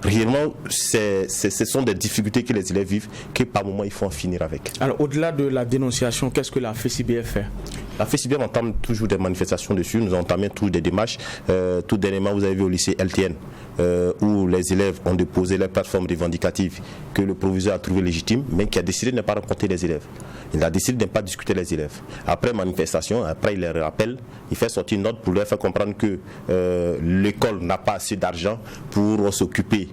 Réellement, ce sont des difficultés que les élèves vivent, que par moment il faut en finir avec. Alors, au-delà de la dénonciation, qu'est-ce que la FECIBF fait? La FECIBF entame toujours des manifestations dessus, nous entamons toujours des démarches. Tout dernièrement, vous avez vu au lycée LTN, où les élèves ont déposé les plateformes revendicatives que le proviseur a trouvé légitimes, mais qui a décidé de ne pas rencontrer les élèves. Il a décidé de ne pas discuter les élèves. Après manifestation, après il les rappelle, il fait sortir une note pour leur faire comprendre que l'école n'a pas assez d'argent pour s'occuper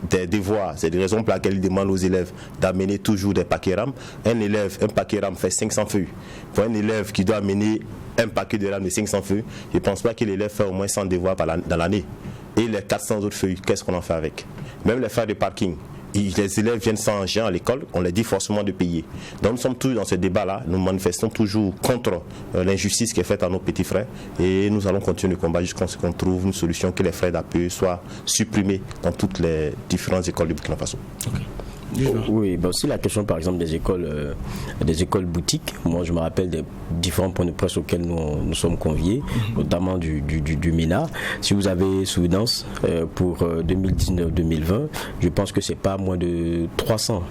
des devoirs. C'est des raisons pour lesquelles il demande aux élèves d'amener toujours des paquets RAM. Un paquet RAM fait 500 feuilles. Pour un élève qui doit amener un paquet de RAM de 500 feuilles, je ne pense pas que l'élève fait au moins 100 devoirs dans l'année. Et les 400 autres feuilles, qu'est-ce qu'on en fait avec? Même les frais de parking. Les élèves viennent sans engin à l'école, on les dit forcément de payer. Donc nous sommes toujours dans ce débat-là, nous manifestons toujours contre l'injustice qui est faite à nos petits frères et nous allons continuer le combat jusqu'à ce qu'on trouve une solution, que les frais d'APE soient supprimés dans toutes les différentes écoles du Burkina Faso. Okay. Oui, ben aussi la question par exemple des écoles boutiques. Moi je me rappelle des différents points de presse auxquels nous sommes conviés, notamment du MENA. Si vous avez souvenance, pour 2019-2020, je pense que c'est pas moins de 300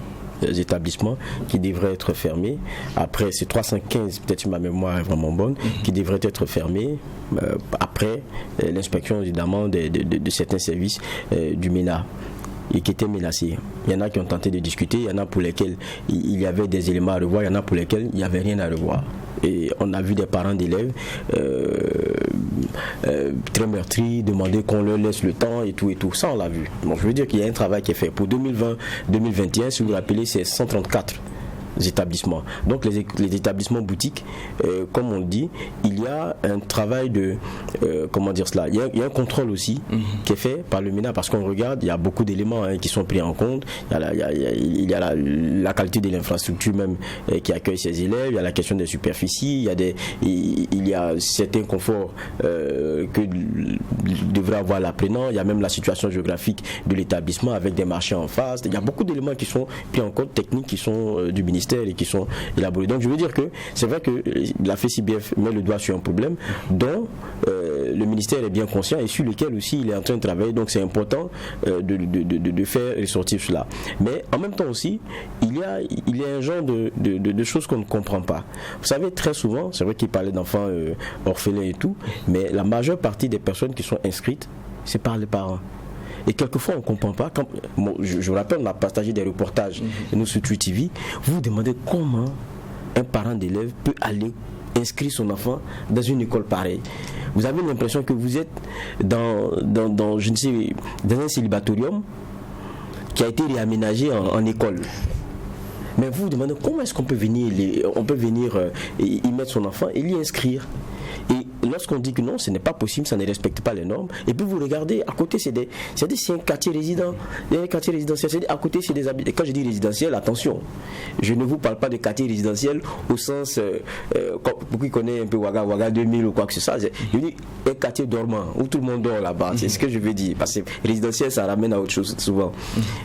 établissements qui devraient être fermés. Après, c'est 315, peut-être si ma mémoire est vraiment bonne, qui devraient être fermés après l'inspection évidemment de certains services du MENA et qui étaient menacés. Il y en a qui ont tenté de discuter, il y en a pour lesquels il y avait des éléments à revoir, il y en a pour lesquels il n'y avait rien à revoir. Et on a vu des parents d'élèves très meurtris, demander qu'on leur laisse le temps et tout. Ça, on l'a vu. Donc, je veux dire qu'il y a un travail qui est fait. Pour 2020-2021, si vous vous rappelez, c'est 134 établissements. Donc les établissements boutiques, comme on le dit, il y a un travail de comment dire cela, il y a un contrôle aussi qui est fait par le MENA, parce qu'on regarde, il y a beaucoup d'éléments qui sont pris en compte. Il y a la qualité de l'infrastructure même qui accueille ces élèves, il y a la question des superficies, il y a certains conforts que devrait avoir l'apprenant, il y a même la situation géographique de l'établissement avec des marchés en face. Il y a beaucoup d'éléments qui sont pris en compte, techniques, qui sont du ministère et qui sont élaborés. Donc je veux dire que c'est vrai que la FECIBF met le doigt sur un problème dont le ministère est bien conscient et sur lequel aussi il est en train de travailler. Donc c'est important de faire ressortir cela. Mais en même temps aussi, il y a un genre de choses qu'on ne comprend pas. Vous savez, très souvent, c'est vrai qu'il parlait d'enfants orphelins et tout, mais la majeure partie des personnes qui sont inscrites, c'est par les parents. Et quelquefois, on ne comprend pas. Je vous rappelle, on a partagé des reportages, nous sur Twitter TV. Vous vous demandez comment un parent d'élève peut aller inscrire son enfant dans une école pareille. Vous avez l'impression que vous êtes dans un célibatorium qui a été réaménagé en école. Mais vous vous demandez comment est-ce qu'on peut venir y mettre son enfant et l'y inscrire. Et lorsqu'on dit que non, ce n'est pas possible, ça ne respecte pas les normes, et puis vous regardez, à côté, c'est un quartier résident, un quartier résidentiel, à côté, c'est des habitants. Quand je dis résidentiel, attention, je ne vous parle pas de quartier résidentiel au sens, pour qui connaît un peu Ouaga 2000 ou quoi que ce soit, je dis un quartier dormant, où tout le monde dort là-bas, c'est ce que je veux dire, parce que résidentiel, ça ramène à autre chose souvent.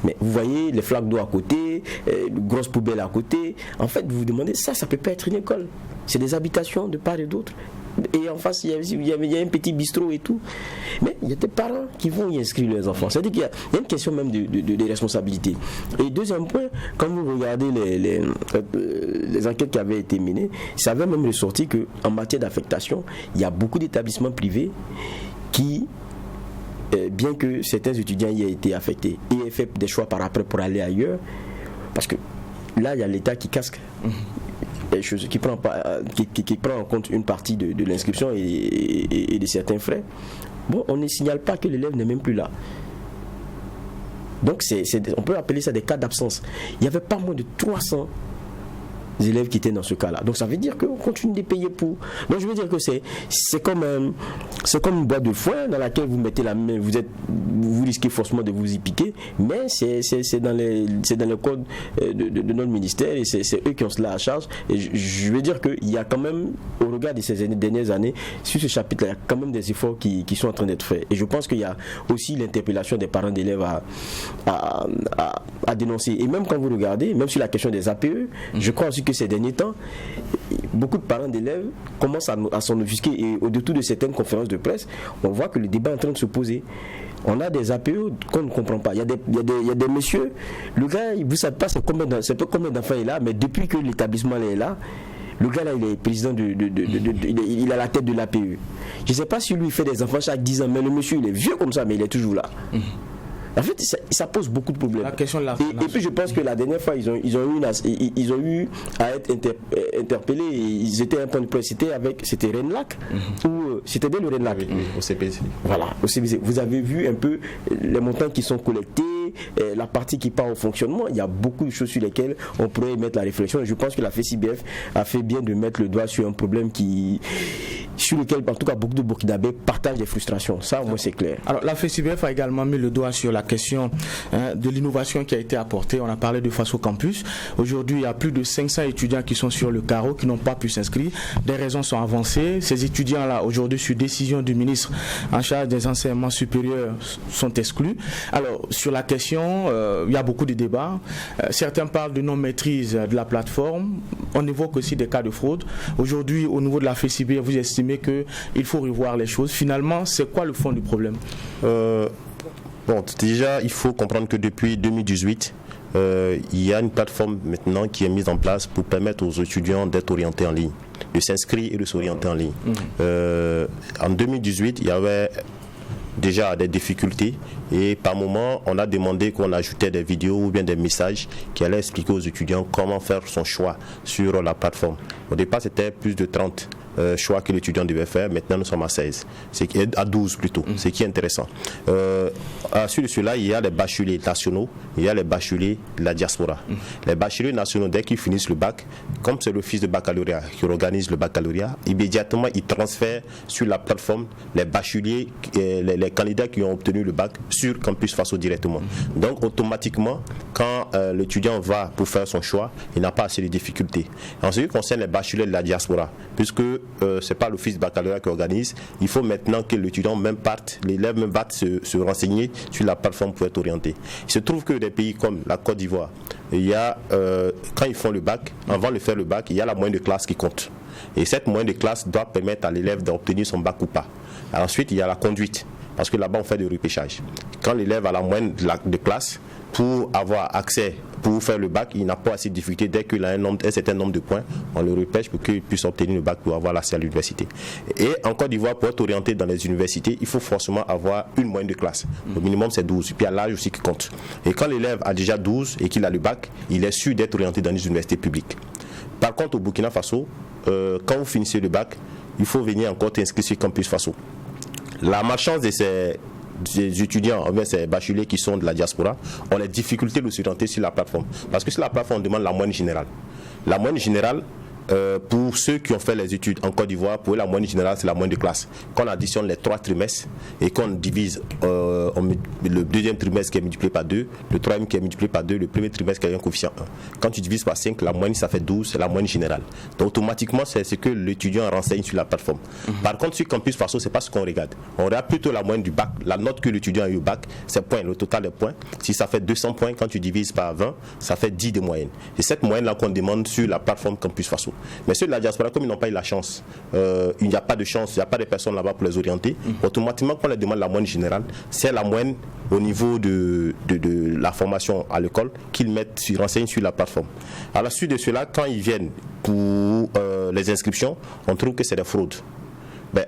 Mais vous voyez les flaques d'eau à côté, grosses poubelles à côté, en fait, vous vous demandez, ça peut pas être une école, c'est des habitations de part et d'autre. Et en face, il y a un petit bistrot et tout. Mais il y a des parents qui vont y inscrire leurs enfants. C'est-à-dire qu'il y a une question même de responsabilité. Et deuxième point, quand vous regardez les enquêtes qui avaient été menées, ça avait même ressorti qu'en matière d'affectation, il y a beaucoup d'établissements privés qui, bien que certains étudiants y aient été affectés et aient fait des choix par après pour aller ailleurs, parce que là, il y a l'État qui casque. Qui prend en compte une partie de l'inscription et de certains frais. Bon, on ne signale pas que l'élève n'est même plus là. Donc on peut appeler ça des cas d'absence. Il n'y avait pas moins de 300 élèves qui étaient dans ce cas-là. Donc ça veut dire qu'on continue de payer pour. Donc je veux dire que c'est comme une boîte de foin dans laquelle vous mettez la main, vous risquez forcément de vous y piquer, mais c'est dans le code de notre ministère et c'est eux qui ont cela à charge. Et je veux dire qu'il y a quand même, au regard de ces dernières années, sur ce chapitre-là, il y a quand même des efforts qui sont en train d'être faits. Et je pense qu'il y a aussi l'interpellation des parents d'élèves à dénoncer. Et même quand vous regardez, même sur la question des APE, je crois aussi que ces derniers temps, beaucoup de parents d'élèves commencent à s'en offusquer et au-dessous de certaines conférences de presse, on voit que le débat est en train de se poser. On a des APE qu'on ne comprend pas. Il y a des messieurs, le gars, vous ne savez pas c'est combien d'enfants il est là, mais depuis que l'établissement est là, le gars là, il est président il a la tête de l'APE. Je ne sais pas si lui il fait des enfants chaque 10 ans, mais le monsieur il est vieux comme ça, mais il est toujours là. En fait, ça pose beaucoup de problèmes. La question de et puis je pense que la dernière fois, ils ont eu à être interpellés. Ils étaient un point de presse. C'était Renlac ou c'était bien le Renlac. Oui, au CPC. Voilà, au CPC. Vous avez vu un peu les montants qui sont collectés, la partie qui part au fonctionnement. Il y a beaucoup de choses sur lesquelles on pourrait mettre la réflexion. Et je pense que la FECIBF a fait bien de mettre le doigt sur un problème sur lequel, en tout cas, beaucoup de Burkinabés partagent des frustrations. Ça, au moins, c'est clair. Alors, la FECIBF a également mis le doigt sur la question de l'innovation qui a été apportée. On a parlé de Faso Campus. Aujourd'hui, il y a plus de 500 étudiants qui sont sur le carreau, qui n'ont pas pu s'inscrire. Des raisons sont avancées. Ces étudiants-là, aujourd'hui, sur décision du ministre en charge des enseignements supérieurs, sont exclus. Alors, sur la question, il y a beaucoup de débats. Certains parlent de non-maîtrise de la plateforme. On évoque aussi des cas de fraude. Aujourd'hui, au niveau de la FECIBF, vous estimez qu'il faut revoir les choses. Finalement, c'est quoi le fond du problème? Bon, déjà, il faut comprendre que depuis 2018, il y a une plateforme maintenant qui est mise en place pour permettre aux étudiants d'être orientés en ligne, de s'inscrire et de s'orienter en ligne. En 2018, il y avait déjà des difficultés et par moment, on a demandé qu'on ajoutait des vidéos ou bien des messages qui allaient expliquer aux étudiants comment faire son choix sur la plateforme. Au départ, c'était plus de 30 choix que l'étudiant devait faire. Maintenant, nous sommes à 16, à 12 plutôt, ce qui est intéressant. Sur cela, il y a les bacheliers nationaux, il y a les bacheliers de la diaspora. Les bacheliers nationaux, dès qu'ils finissent le bac, comme c'est l'office de baccalauréat qui organise le baccalauréat, immédiatement, ils transfèrent sur la plateforme les bacheliers, les candidats qui ont obtenu le bac sur Campus Faso directement. Donc, automatiquement, quand l'étudiant va pour faire son choix, il n'a pas assez de difficultés. En ce qui concerne les bacheliers de la diaspora, puisque ce n'est pas l'office de baccalauréat qui organise, il faut maintenant que l'étudiant même parte, l'élève même parte se renseigner sur la plateforme pour être orienté. Il se trouve que des pays comme la Côte d'Ivoire, il y a, quand ils font le bac, avant de faire le bac, il y a la moyenne de classe qui compte. Et cette moyenne de classe doit permettre à l'élève d'obtenir son bac ou pas. Ensuite, il y a la conduite, parce que là-bas, on fait du repêchage. Quand l'élève a la moyenne de classe, pour avoir accès, pour faire le bac, il n'a pas assez de difficultés. Dès qu'il a un certain nombre de points, on le repêche pour qu'il puisse obtenir le bac pour avoir l'accès à l'université. Et en Côte d'Ivoire, pour être orienté dans les universités, il faut forcément avoir une moyenne de classe. Le minimum, c'est 12. Et puis il y a l'âge aussi qui compte. Et quand l'élève a déjà 12 et qu'il a le bac, il est sûr d'être orienté dans les universités publiques. Par contre, au Burkina Faso, quand vous finissez le bac, il faut venir encore t'inscrire sur Campus Faso. La malchance de ces étudiants, ces bacheliers qui sont de la diaspora, ont les difficultés de s'orienter sur la plateforme. Parce que sur la plateforme, on demande la moyenne générale. La moyenne générale, pour ceux qui ont fait les études en Côte d'Ivoire, pour la moyenne générale, c'est la moyenne de classe. Quand on additionne les 3 trimestres et qu'on divise le deuxième trimestre qui est multiplié par 2, le troisième qui est multiplié par 2, le premier trimestre qui a un coefficient 1. Quand tu divises par 5, la moyenne ça fait 12, c'est la moyenne générale. Donc automatiquement, c'est ce que l'étudiant renseigne sur la plateforme. Par contre, sur Campus Faso, c'est pas ce qu'on regarde. On regarde plutôt la moyenne du bac, la note que l'étudiant a eu au bac, c'est points, le total des points. Si ça fait 200 points, quand tu divises par 20, ça fait 10 de moyenne. Et cette moyenne-là qu'on demande sur la plateforme Campus Faso. Mais ceux de la diaspora, comme ils n'ont pas eu la chance, il n'y a pas de chance, il n'y a pas de personnes là-bas pour les orienter. Automatiquement, quand on leur demande la moyenne générale, c'est la moyenne au niveau de la formation à l'école qu'ils renseignent sur la plateforme. À la suite de cela, quand ils viennent pour les inscriptions, on trouve que c'est des fraudes.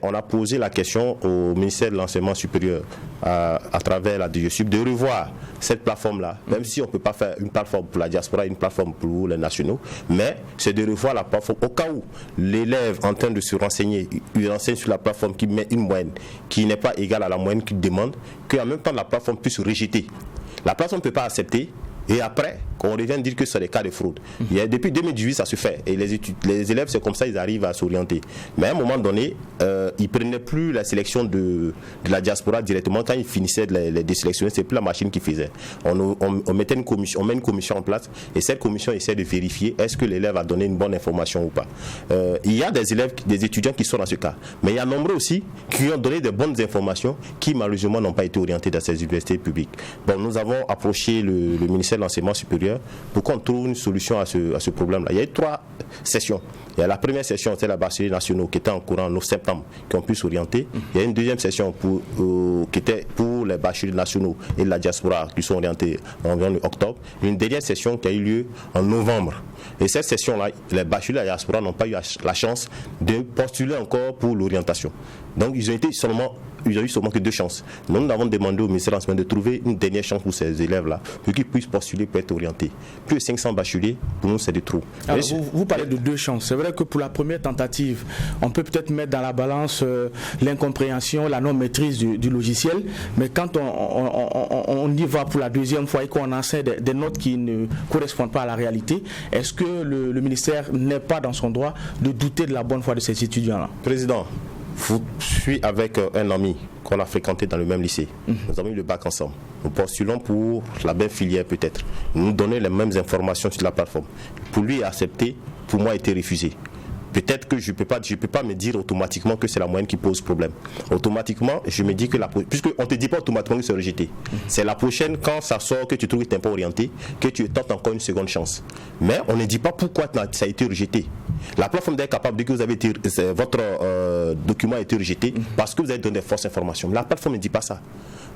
On a posé la question au ministère de l'Enseignement supérieur à travers la DGSUP de revoir cette plateforme-là, même si on ne peut pas faire une plateforme pour la diaspora et une plateforme pour les nationaux, mais c'est de revoir la plateforme au cas où l'élève en train de se renseigner, il renseigne sur la plateforme qui met une moyenne qui n'est pas égale à la moyenne qu'il demande, qu'en même temps la plateforme puisse rejeter. La plateforme ne peut pas accepter. Et après, qu'on revienne dire que c'est des cas de fraude. Depuis 2018, ça se fait. Et les élèves, c'est comme ça, ils arrivent à s'orienter. Mais à un moment donné, ils ne prenaient plus la sélection de la diaspora directement. Quand ils finissaient de les désélectionner, c'est plus la machine qui faisait. On mettait une commission, on met une commission en place. Et cette commission essaie de vérifier est-ce que l'élève a donné une bonne information ou pas. Il y a des élèves, des étudiants qui sont dans ce cas. Mais il y a nombreux aussi qui ont donné de bonnes informations qui malheureusement n'ont pas été orientés dans ces universités publiques. Bon, nous avons approché le ministère de l'Enseignement supérieur pour qu'on trouve une solution à ce problème-là. Il y a eu 3 sessions. Il y a la première session, c'est la bachelier nationaux qui était en courant en septembre, qui ont pu s'orienter. Il y a une deuxième session qui était pour les bacheliers nationaux et la diaspora qui sont orientés en octobre. Une dernière session qui a eu lieu en novembre. Et cette session-là, les bacheliers et la diaspora n'ont pas eu la chance de postuler encore pour l'orientation. Donc ils ont eu seulement que 2 chances. Nous avons demandé au ministère de l'Enseignement de trouver une dernière chance pour ces élèves-là, pour qu'ils puissent postuler pour être orientés. Plus de 500 bacheliers, pour nous c'est de trop. Alors, vous parlez de 2 chances. C'est vrai que pour la première tentative, on peut peut-être mettre dans la balance l'incompréhension, la non-maîtrise du logiciel, mais quand on y va pour la deuxième fois et qu'on enseigne des notes qui ne correspondent pas à la réalité, est-ce que le ministère n'est pas dans son droit de douter de la bonne foi de ces étudiants-là? Président, je suis avec un ami qu'on a fréquenté dans le même lycée. Nous avons eu le bac ensemble. Nous postulons pour la même filière peut-être. Nous donnons les mêmes informations sur la plateforme. Pour lui accepter, pour moi, a été refusé. Peut-être que je peux pas me dire automatiquement que c'est la moyenne qui pose problème. Automatiquement, je me dis que puisqu'on ne te dit pas automatiquement que c'est rejeté. C'est la prochaine, quand ça sort, que tu trouves que tu n'es pas orienté, que tu tentes encore une seconde chance. Mais on ne dit pas pourquoi ça a été rejeté. La plateforme est capable de dire que votre document a été rejeté parce que vous avez donné des fausses informations. La plateforme ne dit pas ça.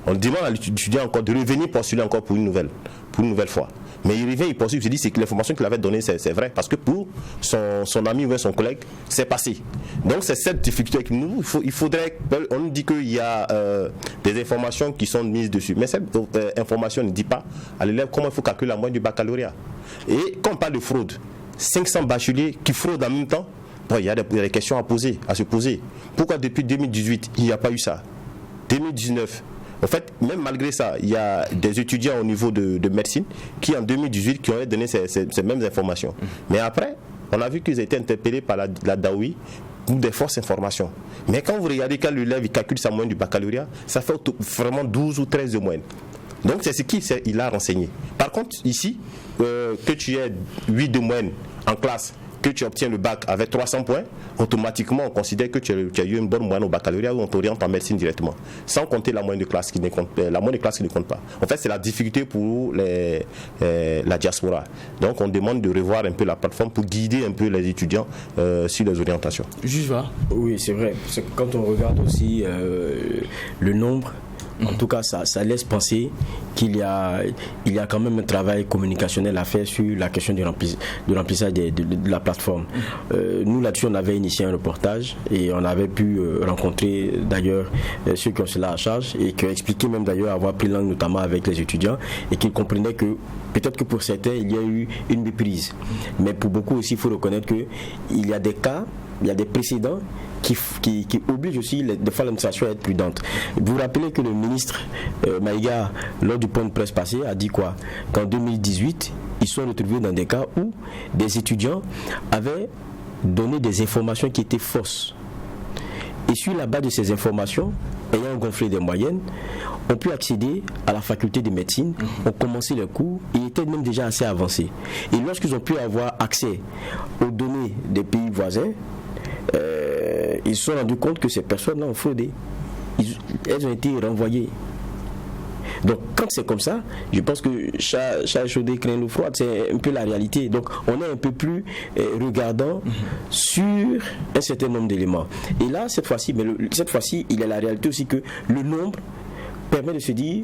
On demande à l'étudiant encore de revenir postuler encore pour une nouvelle fois. Mais il revient, il postule, il se dit c'est que l'information qu'il avait donnée c'est vrai parce que pour son ami ou son collègue, c'est passé. Donc c'est cette difficulté avec nous. Il faudrait, on nous dit qu'il y a des informations qui sont mises dessus, mais cette information ne dit pas à l'élève comment il faut calculer la moyenne du baccalauréat. Et quand on parle de fraude, 500 bacheliers qui fraudent en même temps, il y a des questions à se poser. Pourquoi depuis 2018 il n'y a pas eu ça? 2019. En fait, même malgré ça, il y a des étudiants au niveau de médecine qui en 2018 qui ont donné ces mêmes informations. Mais après, on a vu qu'ils étaient interpellés par la DAOI pour des fausses informations. Mais quand vous regardez quand l'élève calcule sa moyenne du baccalauréat, ça fait vraiment 12 ou 13 de moyenne. Donc c'est ce qu'il a renseigné. Par contre, ici, que tu aies 8 de moyenne en classe, que tu obtiens le bac avec 300 points, automatiquement on considère que tu as eu une bonne moyenne au baccalauréat ou on t'oriente en médecine directement, sans compter la moyenne de classe qui ne compte pas. En fait, c'est la difficulté pour la diaspora. Donc on demande de revoir un peu la plateforme pour guider un peu les étudiants sur les orientations. Oui, c'est vrai. Quand on regarde aussi le nombre, en tout cas, ça laisse penser qu'il y a quand même un travail communicationnel à faire sur la question du remplissage de la plateforme. Nous, là-dessus, on avait initié un reportage et on avait pu rencontrer d'ailleurs ceux qui ont cela à charge et qui ont expliqué même d'ailleurs avoir pris langue notamment avec les étudiants et qu'ils comprenaient que peut-être que pour certains, il y a eu une méprise. Mais pour beaucoup aussi, il faut reconnaître qu'il y a des cas, il y a des précédents qui oblige aussi des fois l'administration à être prudente. Vous vous rappelez que le ministre Maïga, lors du point de presse passé, a dit quoi? Qu'en 2018, ils sont retrouvés dans des cas où des étudiants avaient donné des informations qui étaient fausses. Et sur la base de ces informations, ayant gonflé des moyennes, ont pu accéder à la faculté de médecine, ont commencé les cours et étaient même déjà assez avancés. Et lorsqu'ils ont pu avoir accès aux données des pays voisins, ils se sont rendus compte que ces personnes-là ont fraudé. Elles ont été renvoyées. Donc quand c'est comme ça, je pense que chat chaudé craint l'eau froide, c'est un peu la réalité. Donc on est un peu plus regardant sur un certain nombre d'éléments. Et là, cette fois-ci, il y a la réalité aussi que le nombre permet de se dire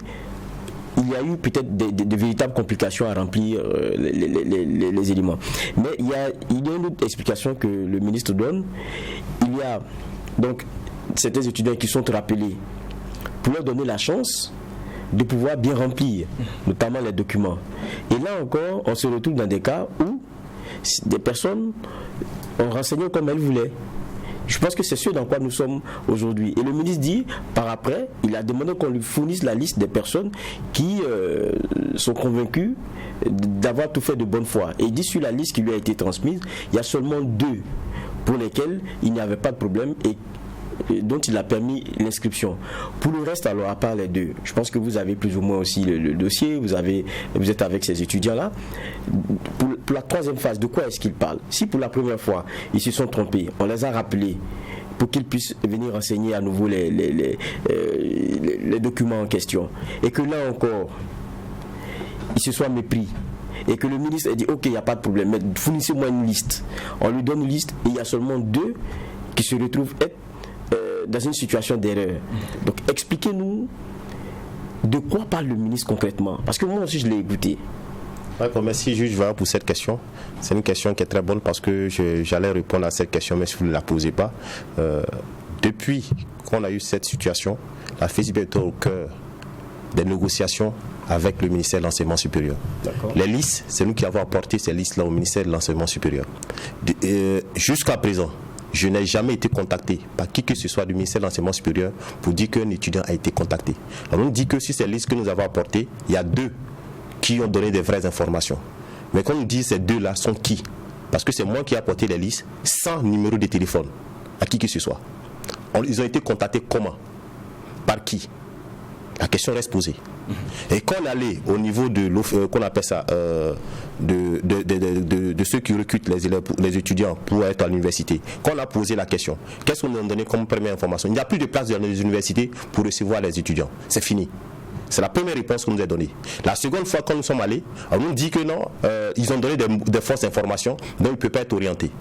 il y a eu peut-être de véritables complications à remplir les éléments. Mais il y a une autre explication que le ministre donne. Il y a donc certains étudiants qui sont rappelés pour leur donner la chance de pouvoir bien remplir, notamment les documents. Et là encore, on se retrouve dans des cas où des personnes ont renseigné comme elles voulaient. Je pense que c'est ce dans quoi nous sommes aujourd'hui. Et le ministre dit, par après, il a demandé qu'on lui fournisse la liste des personnes qui sont convaincues d'avoir tout fait de bonne foi. Et il dit sur la liste qui lui a été transmise, il y a seulement 2 pour lesquels il n'y avait pas de problème et dont il a permis l'inscription. Pour le reste, alors, à part les 2, je pense que vous avez plus ou moins aussi le dossier, vous êtes avec ces étudiants-là. Pour la 3e phase, de quoi est-ce qu'ils parlent? Si pour la première fois, ils se sont trompés, on les a rappelés pour qu'ils puissent venir renseigner à nouveau les documents en question, et que là encore, ils se soient mépris, et que le ministre a dit, ok, il n'y a pas de problème, mais fournissez-moi une liste. On lui donne une liste, et il y a seulement 2 qui se retrouvent être dans une situation d'erreur. Donc expliquez-nous de quoi parle le ministre concrètement, parce que moi aussi je l'ai écouté. D'accord, merci juge pour cette question. C'est une question qui est très bonne parce que j'allais répondre à cette question, mais si vous ne la posez pas, depuis qu'on a eu cette situation, la FESIB est au cœur des négociations avec le ministère de l'Enseignement supérieur. D'accord. Les listes, c'est nous qui avons apporté ces listes-là au ministère de l'Enseignement supérieur. Jusqu'à présent, je n'ai jamais été contacté par qui que ce soit du ministère de l'Enseignement supérieur pour dire qu'un étudiant a été contacté. Alors on dit que sur ces listes que nous avons apportées, il y a 2 qui ont donné des vraies informations. Mais quand on dit ces 2-là sont qui? Parce que c'est moi qui ai apporté les listes sans numéro de téléphone à qui que ce soit. Ils ont été contactés comment? Par qui? La question reste posée. Et quand on allait au niveau de qu'on appelle ça de ceux qui recrutent les étudiants pour être à l'université, quand on a posé la question, qu'est-ce qu'on a donné comme première information? Il n'y a plus de place dans les universités pour recevoir les étudiants. C'est fini. C'est la première réponse qu'on nous a donnée. La seconde fois quand nous sommes allés, on nous dit que non, ils ont donné des fausses informations, donc ils ne peuvent pas être orientés.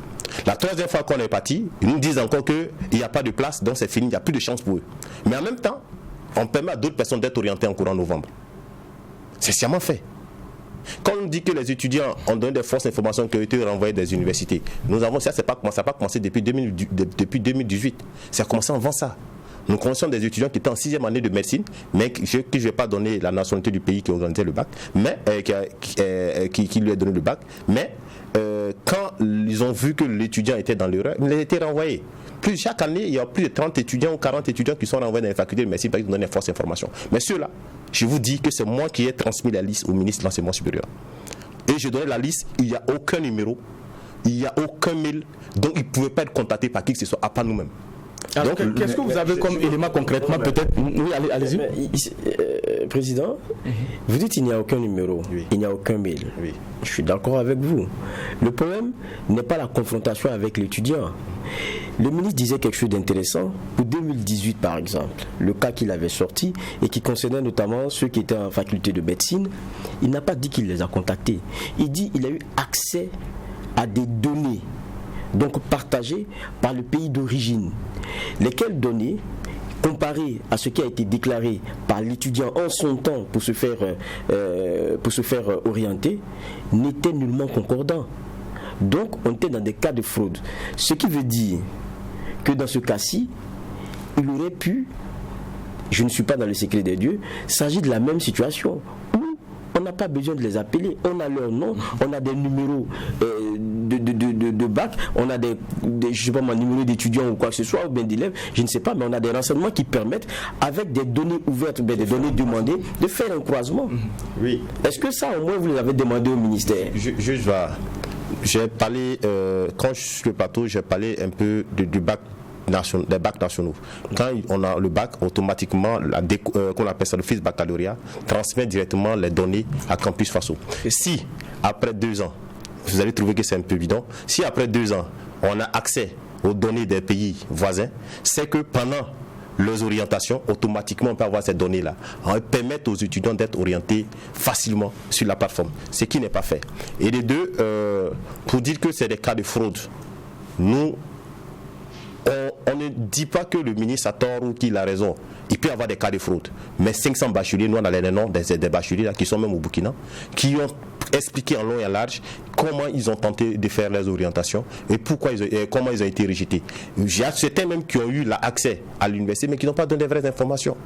La 3e fois qu'on est parti, ils nous disent encore qu'il n'y a pas de place, donc c'est fini, il n'y a plus de chance pour eux. Mais en même temps, on permet à d'autres personnes d'être orientées en courant novembre. C'est sciemment fait. Quand on dit que les étudiants ont donné des fausses informations qui ont été renvoyées des universités, nous avons ça, ça n'a pas commencé depuis 2018. Ça a commencé avant ça. Nous connaissons des étudiants qui étaient en 6e année de médecine, mais je ne vais pas donner la nationalité du pays qui organisait le bac, mais qui lui a donné le bac. Mais quand ils ont vu que l'étudiant était dans l'erreur, il a été renvoyé. Chaque année, il y a plus de 30 étudiants ou 40 étudiants qui sont renvoyés dans les facultés de médecine parce qu'ils ont donné des fausses informations. Mais ceux-là, je vous dis que c'est moi qui ai transmis la liste au ministre de l'Enseignement supérieur. Et je donnais la liste, il n'y a aucun numéro, il n'y a aucun mail, donc ils ne pouvaient pas être contactés par qui que ce soit, à part nous-mêmes. Alors, qu'est-ce que vous avez comme élément concrètement peut-être? Oui, allez-y. Président, vous dites qu'il n'y a aucun numéro, il n'y a aucun mail. Oui. Je suis d'accord avec vous. Le problème n'est pas la confrontation avec l'étudiant. Le ministre disait quelque chose d'intéressant. Pour 2018 par exemple, le cas qu'il avait sorti et qui concernait notamment ceux qui étaient en faculté de médecine, il n'a pas dit qu'il les a contactés. Il dit qu'il a eu accès à des données, donc partagées par le pays d'origine. Lesquelles données, comparées à ce qui a été déclaré par l'étudiant en son temps pour se faire orienter, n'étaient nullement concordants. Donc on était dans des cas de fraude. Ce qui veut dire que dans ce cas-ci, il aurait pu, je ne suis pas dans le secret des dieux, s'agit de la même situation où on n'a pas besoin de les appeler, on a leur nom, on a des numéros de bac, on a des je sais pas moi, numéros d'étudiants ou quoi que ce soit, ou bien d'élèves, je ne sais pas, mais on a des renseignements qui permettent, avec des données ouvertes, des données demandées, de faire un croisement. Oui. Est-ce que ça, au moins, vous les avez demandé au ministère? Juge va. j'ai parlé, quand je suis sur le plateau, j'ai parlé un peu du bac. Des bacs nationaux. Quand on a le bac, automatiquement, qu'on appelle ça le fils baccalauréat, transmet directement les données à Campus Faso. Et si, après 2 ans, vous allez trouver que c'est un peu bidon, si après 2 ans, on a accès aux données des pays voisins, c'est que pendant leurs orientations, automatiquement, on peut avoir ces données-là. On permet aux étudiants d'être orientés facilement sur la plateforme, ce qui n'est pas fait. Et les deux, pour dire que c'est des cas de fraude, nous, on ne dit pas que le ministre a tort ou qu'il a raison. Il peut y avoir des cas de fraude. Mais 500 bacheliers, nous on a les noms des bacheliers là, qui sont même au Burkina, qui ont expliqué en long et en large comment ils ont tenté de faire les orientations et comment ils ont été rejetés. J'ai certains même qui ont eu l'accès à l'université mais qui n'ont pas donné des vraies informations.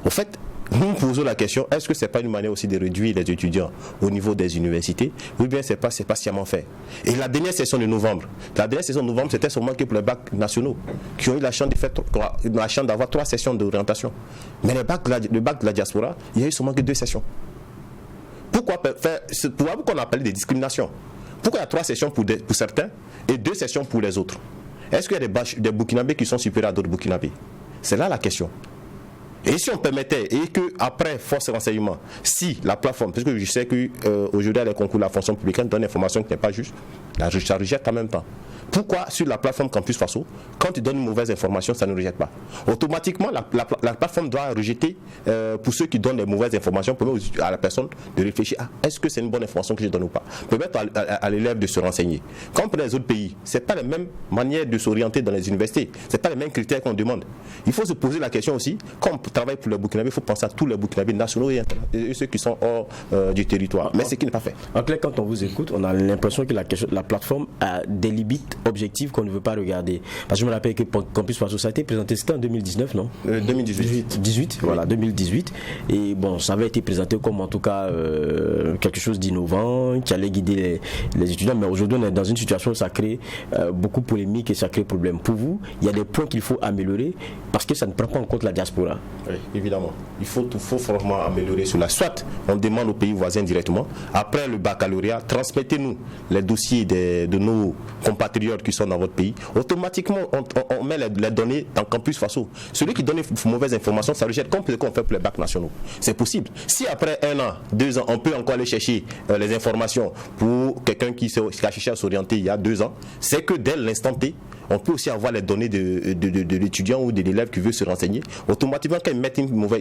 En fait, nous posons la question, est-ce que ce n'est pas une manière aussi de réduire les étudiants au niveau des universités, ou bien ce n'est pas sciemment fait? Et la dernière session de novembre, c'était seulement que pour les bacs nationaux, qui ont eu la chance d'avoir 3 sessions d'orientation. Mais le bac de la diaspora, il n'y a eu seulement que 2 sessions. Pourquoi qu'on appelle des discriminations? Pourquoi il y a 3 sessions pour certains et 2 sessions pour les autres? Est-ce qu'il y a des Burkinabés qui sont supérieurs à d'autres Burkinabés? C'est là la question. Et si on permettait, et qu'après force renseignement, si la plateforme, parce que je sais qu'aujourd'hui, les concours de la fonction publique donne une information qui n'est pas juste, ça rejette en même temps. Pourquoi sur la plateforme Campus Faso, quand tu donnes une mauvaise information, ça ne rejette pas? Automatiquement, la plateforme doit rejeter pour ceux qui donnent les mauvaises informations, permettre à la personne de réfléchir, est-ce que c'est une bonne information que je donne ou pas? Permettre à l'élève de se renseigner. Comme pour les autres pays, ce n'est pas la même manière de s'orienter dans les universités, ce n'est pas les mêmes critères qu'on demande. Il faut se poser la question aussi, quand on travaille pour les Burkinabés, il faut penser à tous les Burkinabés nationaux et ceux qui sont hors du territoire. Mais ce qui n'est pas fait. En clair, quand on vous écoute, on a l'impression que la plateforme a des limites objectives qu'on ne veut pas regarder. Parce que je me rappelle que Campus Faso, ça a été présenté, c'était en 2019, non? 2018. Voilà, 2018. Et bon, ça avait été présenté comme en tout cas quelque chose d'innovant, qui allait guider les étudiants. Mais aujourd'hui, on est dans une situation où ça crée beaucoup de polémiques et ça crée problème. Pour vous, il y a des points qu'il faut améliorer parce que ça ne prend pas en compte la diaspora. Oui, évidemment. Il faut vraiment améliorer cela. Soit on demande aux pays voisins directement, après le baccalauréat, transmettez-nous les dossiers de nos compatriotes qui sont dans votre pays. Automatiquement, on met les données dans Campus Faso. Celui qui donne une mauvaise information, ça rejette comme ce qu'on fait pour les bacs nationaux. C'est possible. Si après 1 an, 2 ans, on peut encore aller chercher les informations pour quelqu'un qui a cherché à s'orienter il y a 2 ans, c'est que dès l'instant T, on peut aussi avoir les données de l'étudiant ou de l'élève qui veut se renseigner. Automatiquement, quand il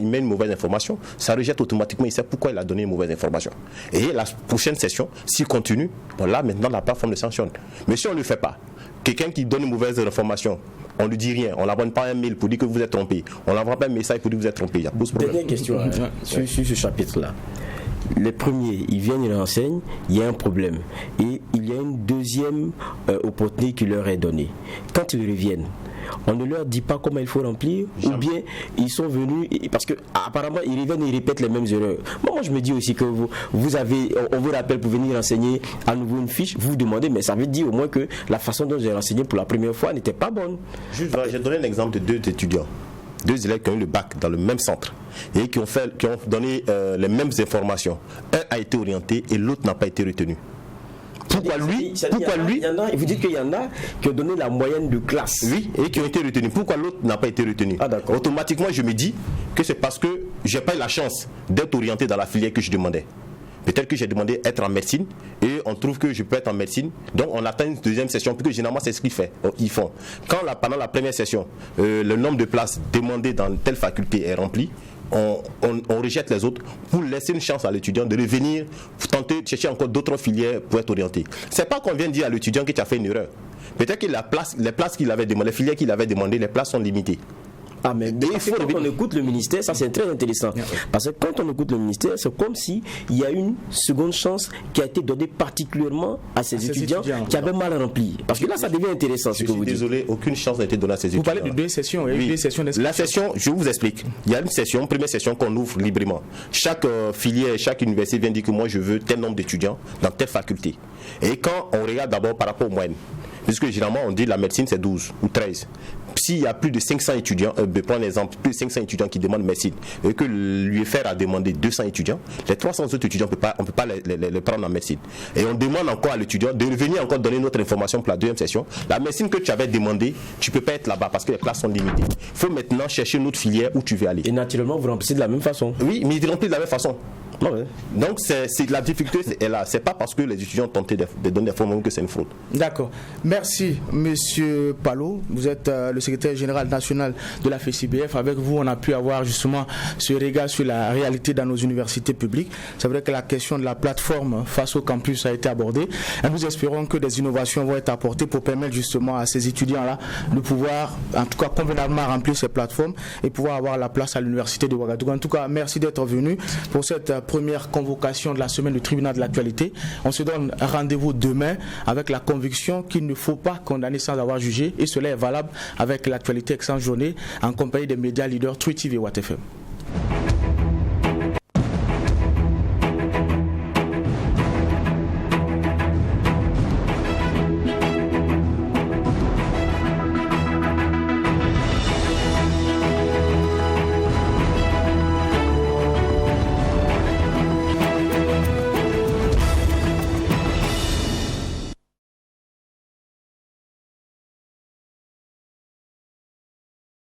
met une mauvaise information, ça rejette automatiquement. Il sait pourquoi il a donné une mauvaise information. Et la prochaine session, s'il continue, bon là, maintenant, la plateforme le sanctionne. Mais si on ne le fait pas, quelqu'un qui donne une mauvaise information, on ne lui dit rien, on n'envoie pas un mail pour dire que vous êtes trompé, on n'envoie pas un message pour dire que vous êtes trompé. Il y a beaucoup de problèmes. Dernière question sur ce chapitre-là. Les premiers, ils viennent, ils renseignent, il y a un problème. Et il y a une deuxième opportunité qui leur est donnée. Quand ils reviennent, on ne leur dit pas comment il faut remplir, ou bien ils sont venus, parce que apparemment ils reviennent et ils répètent les mêmes erreurs. Moi je me dis aussi que vous avez, on vous rappelle pour venir renseigner à nouveau une fiche, vous vous demandez, mais ça veut dire au moins que la façon dont j'ai renseigné pour la première fois n'était pas bonne. J'ai donné un exemple de 2 étudiants. 2 élèves qui ont eu le bac dans le même centre et qui ont donné les mêmes informations. Un a été orienté et l'autre n'a pas été retenu. Pourquoi lui Vous dites qu'il y en a qui ont donné la moyenne de classe. Oui, et qui ont été retenus. Pourquoi l'autre n'a pas été retenu? Automatiquement, je me dis que c'est parce que je n'ai pas eu la chance d'être orienté dans la filière que je demandais. Peut-être que j'ai demandé être en médecine et on trouve que je peux être en médecine. Donc on attend une deuxième session, parce que généralement c'est ce qu'ils font. Quand pendant la première session, le nombre de places demandées dans telle faculté est rempli, on rejette les autres pour laisser une chance à l'étudiant de revenir pour tenter de chercher encore d'autres filières pour être orienté. C'est pas qu'on vient dire à l'étudiant que tu as fait une erreur. Peut-être que les places qu'il avait demandées, les filières qu'il avait demandées, les places sont limitées. Ah mais quand on écoute le ministère, ça c'est très intéressant. Parce que quand on écoute le ministère, c'est comme si il y a une seconde chance qui a été donnée particulièrement à ces étudiants qui avaient mal rempli. Parce que là ça devient intéressant ce que vous dites. Désolé, aucune chance n'a été donnée à ces étudiants. Vous parlez de 2 sessions, il y a eu 2 sessions d'inscription. La session, je vous explique. Il y a une première session qu'on ouvre librement. Chaque filière, chaque université vient dire que moi je veux tel nombre d'étudiants dans telle faculté. Et quand on regarde d'abord par rapport aux moyennes, puisque généralement on dit la médecine c'est 12 ou 13. s'il y a plus de 500 étudiants, prendre l'exemple, plus de 500 étudiants qui demandent médecine, et que l'UFR a demandé 200 étudiants, les 300 autres étudiants, on ne peut pas les prendre en médecine. Et on demande encore à l'étudiant de venir encore donner notre information pour la deuxième session. La médecine que tu avais demandé, tu ne peux pas être là-bas parce que les places sont limitées. Il faut maintenant chercher une autre filière où tu veux aller. Et naturellement, vous remplissez de la même façon. Oui, mais ils remplissent de la même façon. Ouais. Donc la difficulté est là. C'est pas parce que les étudiants ont tenté de donner des formes que c'est une fraude. D'accord. Merci, Monsieur Palot. Vous êtes le secrétaire général national de la FECIBF. Avec vous, on a pu avoir justement ce regard sur la réalité dans nos universités publiques. C'est vrai que la question de la plateforme face au campus a été abordée. Et nous espérons que des innovations vont être apportées pour permettre justement à ces étudiants-là de pouvoir, en tout cas convenablement, remplir ces plateformes et pouvoir avoir la place à l'université de Ouagadougou. En tout cas, merci d'être venu pour cette première convocation de la semaine du tribunal de l'actualité. On se donne rendez-vous demain avec la conviction qu'il ne faut pas condamner sans avoir jugé, et cela est valable avec l'actualité. Excellente journée en compagnie des médias leaders True TV et Watt FM.